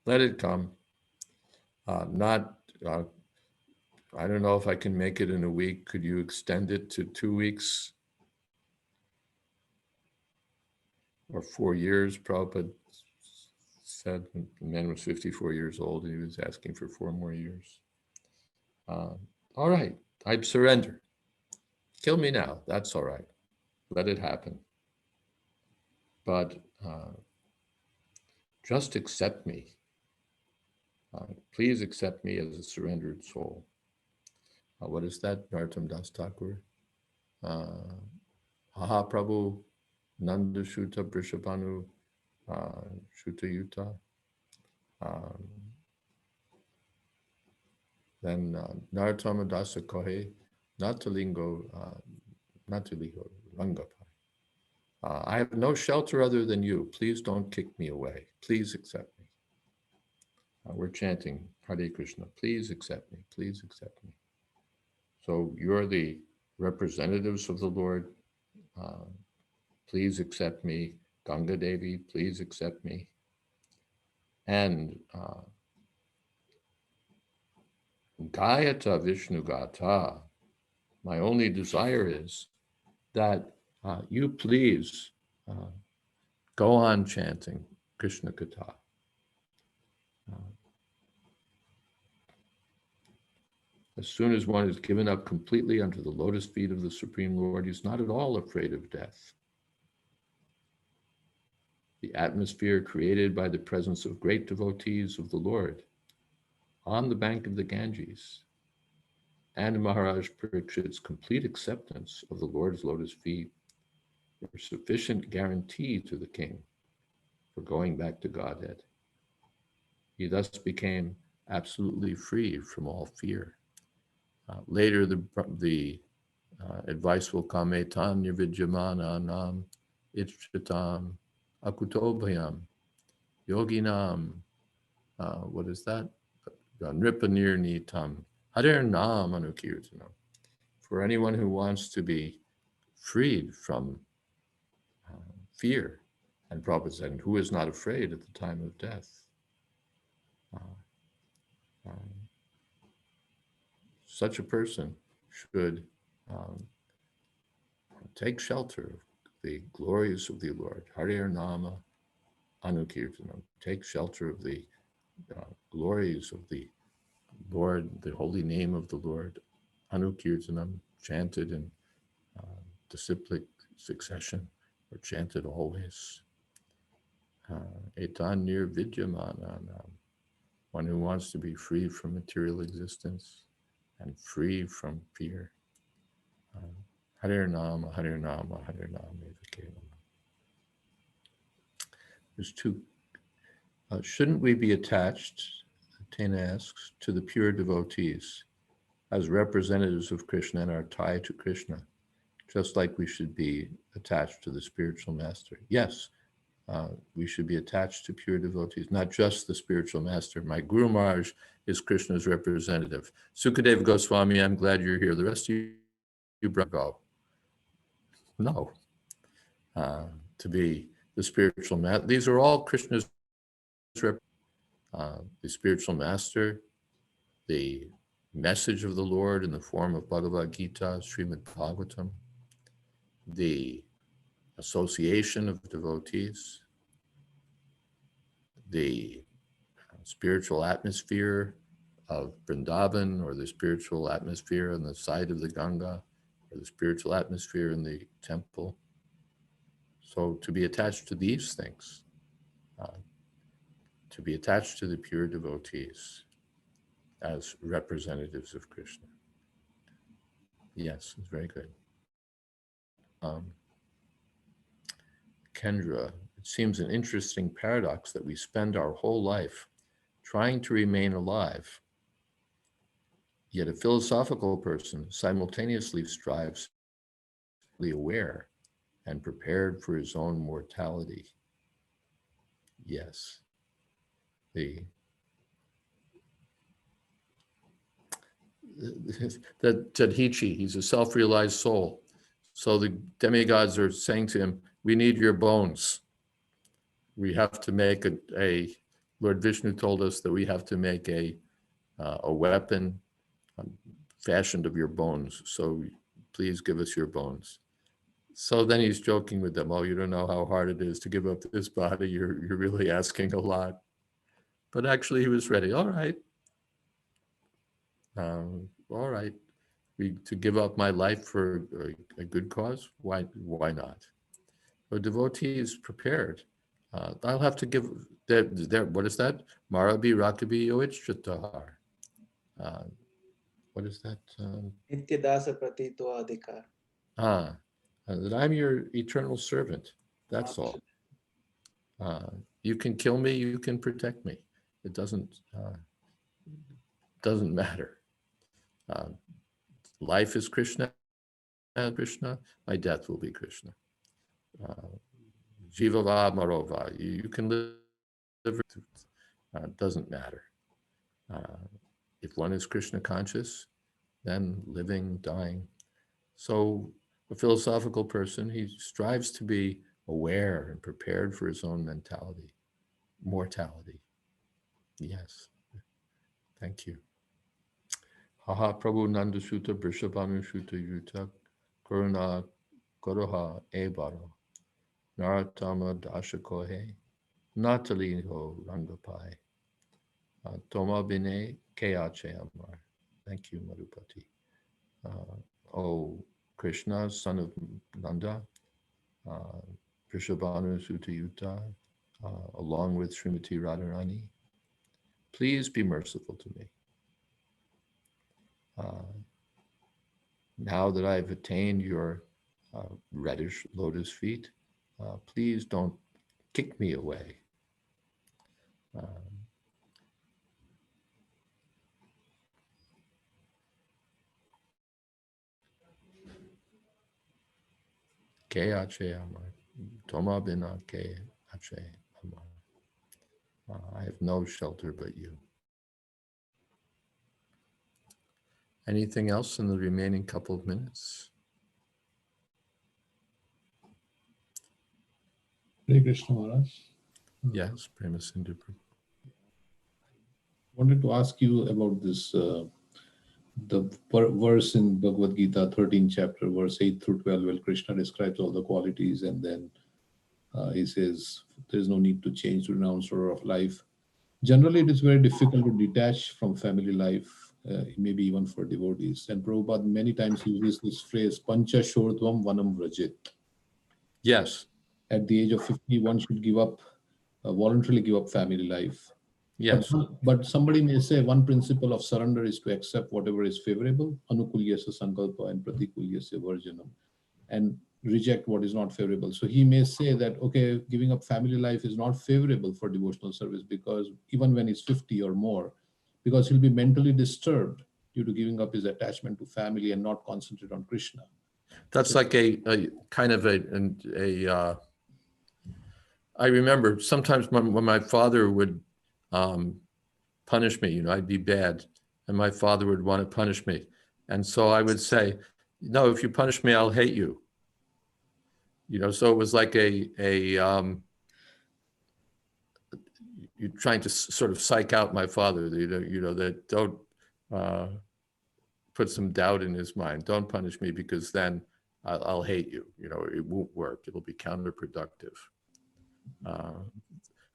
let it come. I don't know if I can make it in a week. Could you extend it to 2 weeks? Or 4 years? Prabhupada said the man was 54 years old and he was asking for 4 more years. All right, I surrender. Kill me now, that's all right. Let it happen. But just accept me. Please accept me as a surrendered soul. What is that? Narottam Das Thakur. Haha Prabhu, Nanda Shuta Brishabhanu, Shuta Yuta. Then Narottama Dasa Kohe, Natalingo Rangapai. I have no shelter other than you. Please don't kick me away. Please accept me. We're chanting Hare Krishna. Please accept me. Please accept me. So you're the representatives of the Lord. Please accept me. Ganga Devi, please accept me. And Gayata Vishnu Gata, my only desire is that you please go on chanting Krishna Katha. As soon as one is given up completely under the lotus feet of the Supreme Lord, he's not at all afraid of death. The atmosphere created by the presence of great devotees of the Lord on the bank of the Ganges and Maharaj Parikshit's complete acceptance of the Lord's lotus feet were sufficient guarantee to the king for going back to Godhead. He thus became absolutely free from all fear. Later, the advice will come, Etan nirvidyamana nam ichchitam akutobhayam yoginam. What is that? Nripanir nitam harer nam anukirtanam. For anyone who wants to be freed from fear, and Prabhupada said, who is not afraid at the time of death? Such a person should take shelter of the glories of the Lord. Harer Nama Anukirtanam. Take shelter of the glories of the Lord, the holy name of the Lord. Anukirtanam, chanted in disciplic succession, or chanted always. Etan nirvidyamananam. One who wants to be free from material existence and free from fear. Hare Nama, Hare Nama, Hare Nama. There's two. Shouldn't we be attached, Tena asks, to the pure devotees as representatives of Krishna and are tied to Krishna, just like we should be attached to the spiritual master? Yes, we should be attached to pure devotees, not just the spiritual master. My Guru Maharaj is Krishna's representative. Sukadeva Goswami, I'm glad you're here. The rest of you go. No. To be the spiritual master. These are all Krishna's the spiritual master, the message of the Lord in the form of Bhagavad Gita, Srimad Bhagavatam, the association of devotees, the spiritual atmosphere of Vrindavan, or the spiritual atmosphere on the side of the Ganga, or the spiritual atmosphere in the temple. So to be attached to these things, to be attached to the pure devotees as representatives of Krishna. Yes, it's very good. Kendra, it seems an interesting paradox that we spend our whole life trying to remain alive, yet a philosophical person simultaneously strives to be aware and prepared for his own mortality. Yes. The Tadhichi, he's a self-realized soul. So the demigods are saying to him, we need your bones. We have to make Lord Vishnu told us that we have to make a weapon fashioned of your bones. So please give us your bones. So then he's joking with them. Oh, you don't know how hard it is to give up this body. You're really asking a lot. But actually he was ready. All right. All right. To give up my life for a good cause? Why not? A devotee is prepared. I'll have to give what is that? Marabi Rakabi Yoichtratahar. What is that? Nityadasa pratito adhikar. That I'm your eternal servant. That's all. You can kill me, you can protect me. It doesn't matter. Life is Krishna, my death will be Krishna. Jivava Marova, you can live, doesn't matter. If one is Krishna conscious, then living, dying. So a philosophical person, he strives to be aware and prepared for his own mortality. Yes, thank you. Haha Prabhu Nandasuta Brishabhanu Shuta Yuta Karuna Koroha Ebaro Naratama Dashakohe Nataliho Rangapai Toma Bine Keache Amar. Thank you, Madhupati. O Krishna, son of Nanda, Prishabhanu Sutayuta, along with Srimati Radharani, please be merciful to me. Now that I've attained your reddish lotus feet, please don't kick me away. Ke ache amar, toma bina ke ache amar. I have no shelter but you. Anything else in the remaining couple of minutes? Hare Krishna Maharaj. Yes, Prema Sindhu. Wanted to ask you about this, the verse in Bhagavad Gita, 13th chapter, verse 8 through 12, where Krishna describes all the qualities, and then he says, there's no need to change to renounce order of life. Generally, it is very difficult to detach from family life, maybe even for devotees. And Prabhupada many times uses this phrase, Pancha Shordvam Vanam Vrajit. Yes. At the age of 50, one should voluntarily give up family life. Yes. But somebody may say one principle of surrender is to accept whatever is favorable, anukulyasya sankalpa and pratikulyasya varjanam, and reject what is not favorable. So he may say that, okay, giving up family life is not favorable for devotional service, because even when he's 50 or more, because he'll be mentally disturbed due to giving up his attachment to family and not concentrate on Krishna. That's like a kind of I remember sometimes when my father would punish me, I'd be bad, and my father would want to punish me. And so I would say, no, if you punish me, I'll hate you. So it was like you're trying to sort of psych out my father, that don't put some doubt in his mind. Don't punish me, because then I'll hate you. It won't work. It'll be counterproductive.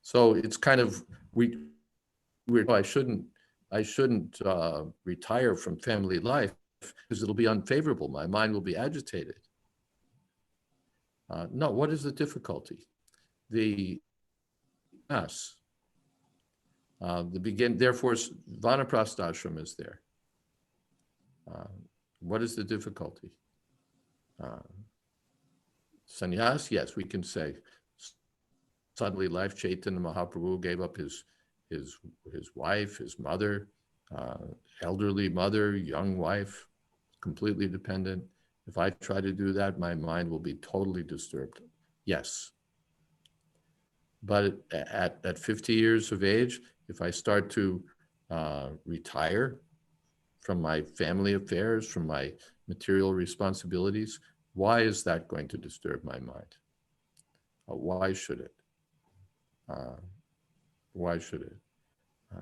So it's kind of, I shouldn't I shouldn't retire from family life because it'll be unfavorable. My mind will be agitated. No, what is the difficulty? Yes. Therefore, Vanaprastha ashram is there. What is the difficulty? Sannyas, yes, we can say. Suddenly, life, Chaitanya Mahaprabhu gave up his wife, his mother, elderly mother, young wife, completely dependent. If I try to do that, my mind will be totally disturbed. Yes. But at 50 years of age, if I start to retire from my family affairs, from my material responsibilities, why is that going to disturb my mind? Why should it? Why should it?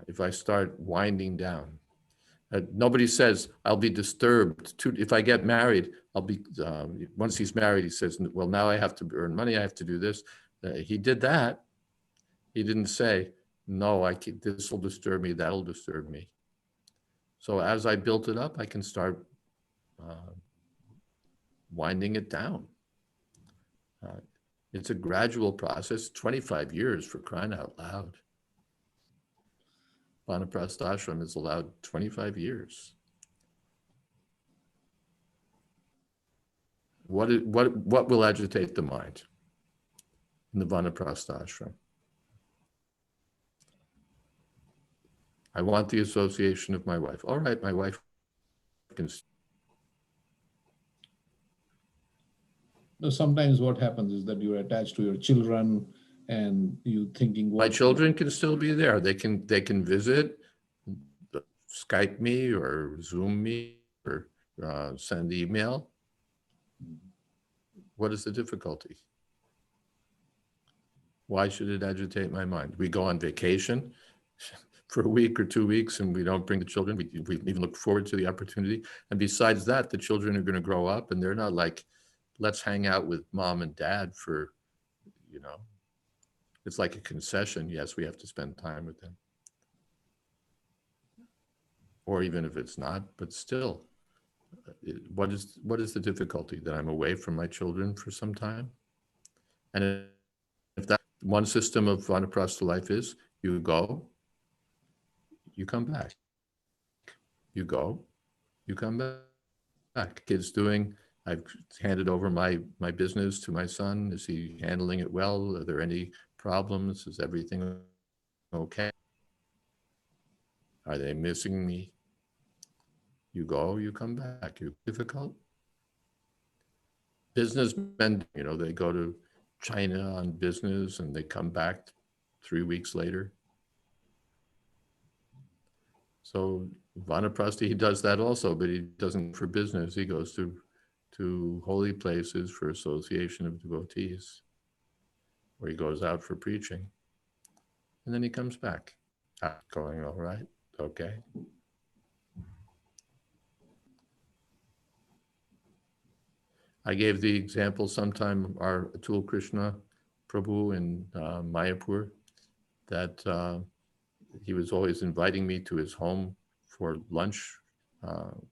If I start winding down, nobody says I'll be disturbed. If I get married, I'll be, once he's married, he says, well, now I have to earn money, I have to do this. He did that. He didn't say, no, this will disturb me, that'll disturb me. So as I built it up, I can start winding it down. It's a gradual process, 25 years for crying out loud. Vanaprastha ashram is allowed 25 years. What will agitate the mind in the Vanaprastha ashram? I want the association of my wife. All right, my wife can. Sometimes what happens is that you're attached to your children and you thinking, My children can still be there. They can visit, Skype me or Zoom me or send email. What is the difficulty? Why should it agitate my mind? We go on vacation for a week or 2 weeks and we don't bring the children. We even look forward to the opportunity. And besides that, the children are going to grow up and they're not like, let's hang out with mom and dad for, it's like a concession. Yes, we have to spend time with them. Or even if it's not, but still, what is the difficulty? That I'm away from my children for some time? And if that one system of Vanaprastha life is, you go, you come back. You go, you come back. Kids doing, I've handed over my business to my son. Is he handling it well? Are there any problems? Is everything okay? Are they missing me? You go, you come back. You difficult? Businessmen, they go to China on business and they come back 3 weeks later. So Vanaprastha, he does that also, but he doesn't for business. He goes to holy places for association of devotees, or he goes out for preaching, and then he comes back. Going all right, okay. I gave the example sometime, our Atul Krishna Prabhu in Mayapur, that he was always inviting me to his home for lunch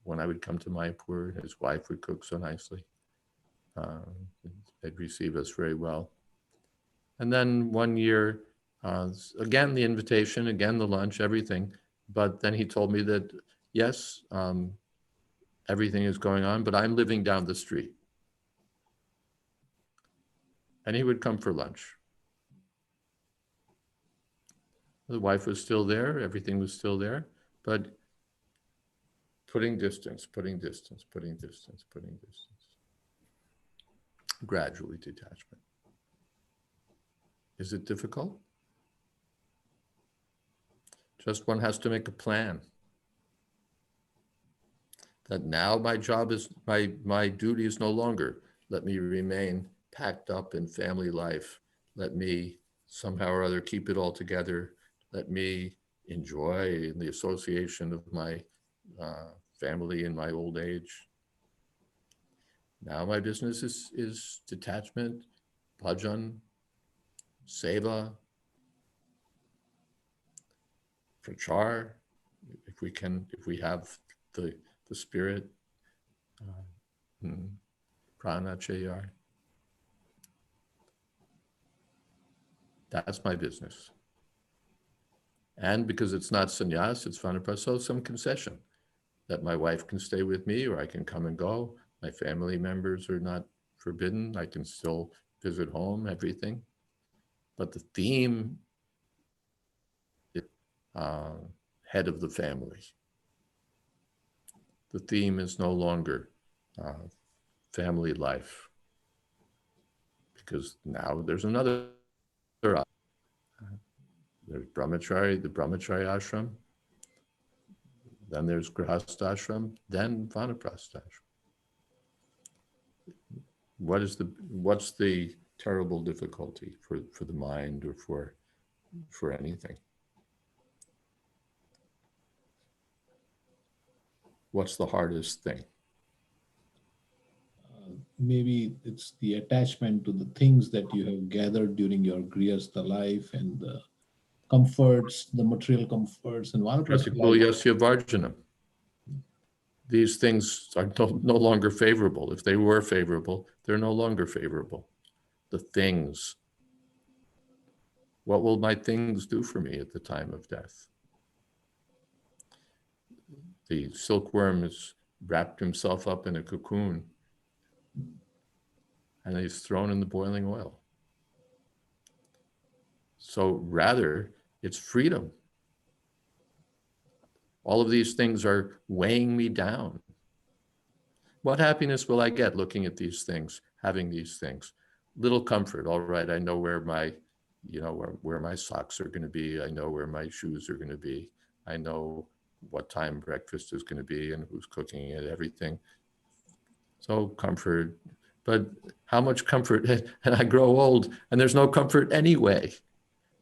when I would come to Mayapur. His wife would cook so nicely. They'd receive us very well. And then one year, again, the invitation, again, the lunch, everything. But then he told me that, yes, everything is going on, but I'm living down the street. And he would come for lunch. The wife was still there, everything was still there, but putting distance. Gradually detachment. Is it difficult? Just one has to make a plan. That now my job is, my duty is no longer, let me remain packed up in family life. Let me somehow or other keep it all together. Let me enjoy the association of my family in my old age. Now my business is detachment, bhajan, seva, prachar, if we have the spirit, prana chayar, that's my business. And because it's not sannyas, it's vanaprastha, so some concession that my wife can stay with me, or I can come and go. My family members are not forbidden. I can still visit home, everything. But the theme, head of the family. The theme is no longer family life, because now there's another. There's brahmachari, the brahmachari ashram. Then there's grihastha ashram. Then vanaprastha ashram. What's the terrible difficulty for the mind or for anything? What's the hardest thing? Maybe it's the attachment to the things that you have gathered during your grihastha life and the comforts, the material comforts, and vanaprastha life. Pratikul varjanam. These things are no longer favorable. If they were favorable, they're no longer favorable. The things. What will my things do for me at the time of death? The silkworm has wrapped himself up in a cocoon and he's thrown in the boiling oil. So rather, it's freedom. All of these things are weighing me down. What happiness will I get looking at these things, having these things? Little comfort. All right, I know where my, where my socks are going to be. I know where my shoes are going to be. I know what time breakfast is going to be and who's cooking it, everything. So comfort, but how much comfort? And I grow old and there's no comfort anyway.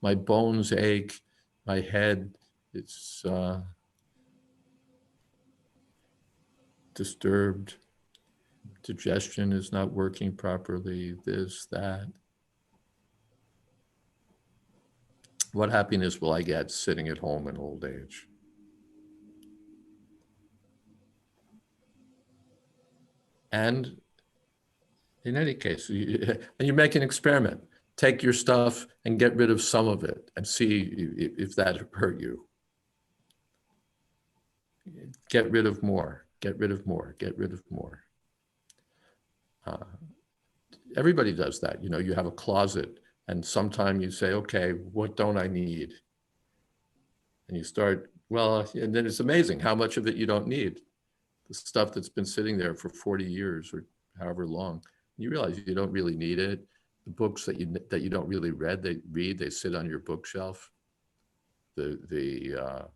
My bones ache, my head, it's disturbed. Digestion is not working properly, this, that. What happiness will I get sitting at home in old age? And in any case, you make an experiment. Take your stuff and get rid of some of it and see if that hurt you. Get rid of more, get rid of more, get rid of more. Everybody does that. You have a closet and sometime you say, okay, what don't I need? And you start, and then it's amazing how much of it you don't need. The stuff that's been sitting there for 40 years or however long, you realize you don't really need it. The books that you don't really read, they sit on your bookshelf. The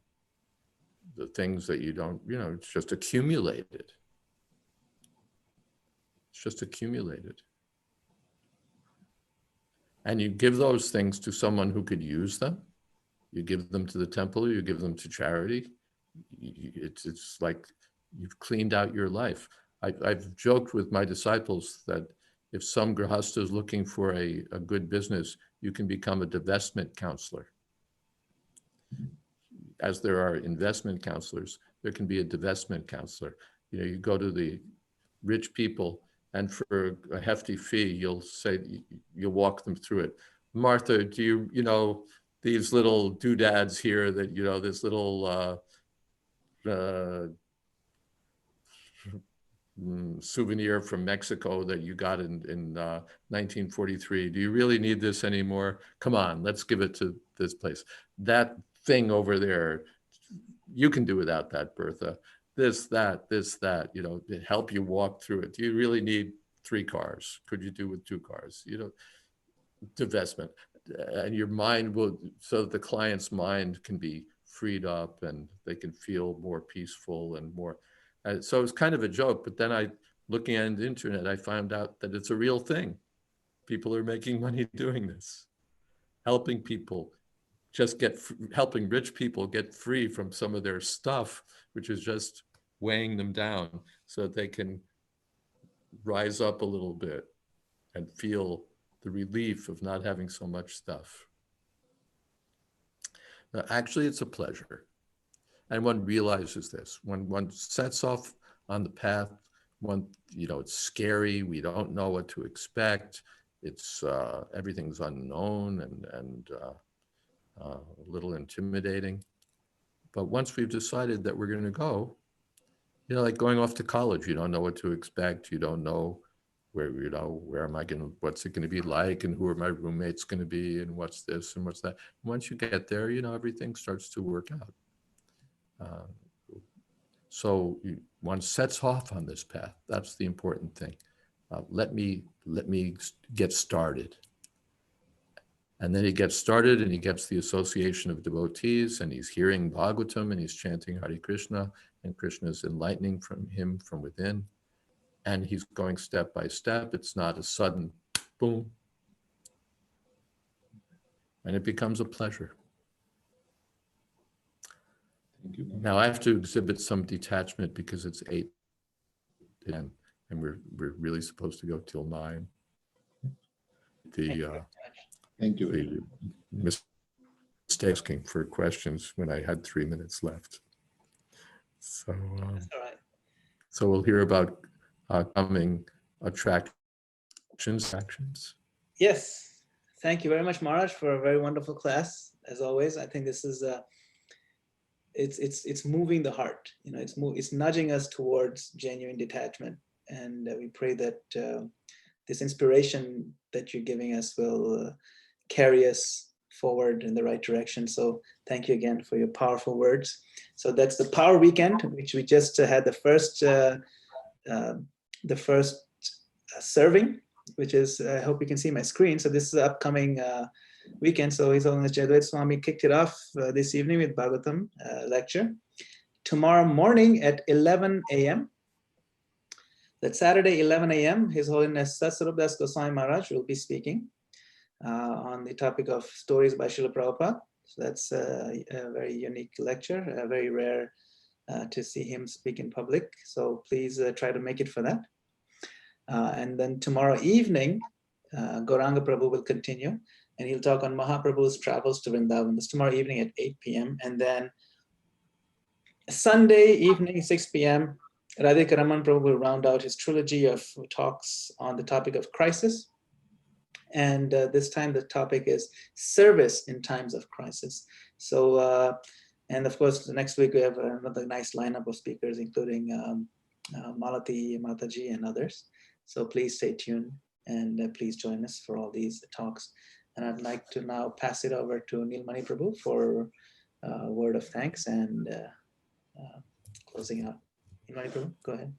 things that you don't, it's just accumulated. It's just accumulated. And you give those things to someone who could use them. You give them to the temple, you give them to charity. It's like you've cleaned out your life. I've joked with my disciples that if some grihastha is looking for a good business, you can become a divestment counselor. As there are investment counselors, there can be a divestment counselor. You go to the rich people and for a hefty fee, you'll walk them through it. Martha, do you these little doodads here that, this little souvenir from Mexico that you got in 1943. Do you really need this anymore? Come on, let's give it to this place. That thing over there, you can do without that, Bertha. This, that, to help you walk through it. Do you really need 3 cars? Could you do with 2 cars? Divestment. And your mind will, so that the client's mind can be freed up and they can feel more peaceful and more. So it's kind of a joke, but then looking at the internet, I found out that it's a real thing. People are making money doing this, helping people helping rich people get free from some of their stuff, which is just weighing them down so that they can rise up a little bit and feel the relief of not having so much stuff. Now, actually, it's a pleasure. And one realizes this. When one sets off on the path, it's scary. We don't know what to expect. It's everything's unknown and a little intimidating. But once we've decided that we're going to go, like going off to college, you don't know what to expect. You don't know where am I going to, what's it going to be like, and who are my roommates going to be, and what's this and what's that. Once you get there, everything starts to work out. So one sets off on this path. That's the important thing. Let me get started. And then he gets started and he gets the association of devotees, and he's hearing Bhagavatam and he's chanting Hare Krishna, and Krishna is enlightening him from within. And he's going step by step. It's not a sudden boom. And it becomes a pleasure. Thank you. Now I have to exhibit some detachment because it's 8 and we're really supposed to go till 9. Thank you. The asking for questions when I had 3 minutes left. So, That's all right. So we'll hear about coming attractions. Yes. Thank you very much, Maharaj, for a very wonderful class. As always, I think this is it's moving the heart. It's nudging us towards genuine detachment, and we pray that this inspiration that you're giving us will carry us forward in the right direction. So thank you again for your powerful words. So that's the Power Weekend, which we just had the first serving, which is, I hope you can see my screen. So this is the upcoming weekend. So His Holiness Jayadvaita Swami kicked it off this evening with Bhagavatam lecture. Tomorrow morning at 11 a.m. That Saturday, 11 a.m., His Holiness Satsvarup Das Goswami Maharaj will be speaking on the topic of stories by Srila Prabhupada. So that's a very unique lecture, very rare to see him speak in public. So please try to make it for that. And then tomorrow evening, Gauranga Prabhu will continue, and he'll talk on Mahaprabhu's travels to Vrindavan. This tomorrow evening at 8 p.m. And then Sunday evening, 6 p.m., Radhika Raman Prabhu will round out his trilogy of talks on the topic of crisis. And this time the topic is service in times of crisis. So, and of course, next week we have another nice lineup of speakers, including Malati Mataji and others. So please stay tuned and please join us for all these talks. And I'd like to now pass it over to Nilmani Prabhu for a word of thanks and closing out. Nilmani Prabhu, go ahead.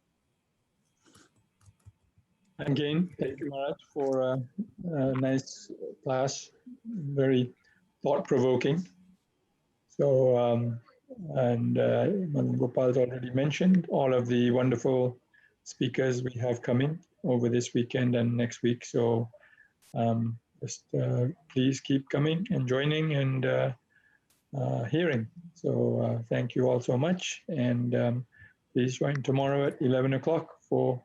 Again, thank you, Maharaj, for a nice class, very thought-provoking. So, and Gopal's already mentioned all of the wonderful speakers we have coming over this weekend and next week. So just please keep coming and joining and hearing. So thank you all so much. And please join tomorrow at 11 o'clock for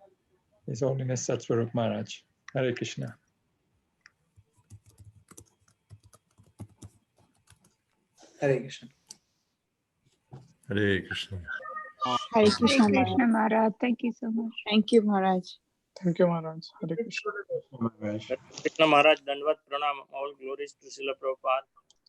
His Holiness Satsvarup Maharaj. Hare Krishna. Hare Krishna. Hare Krishna. Hare Krishna Maharaj. Thank you so much. Thank you, Maharaj. Thank you, Maharaj. Hare Krishna. Krishna Maharaj, Dandavat Pranam, all glories to Srila Prabhupada.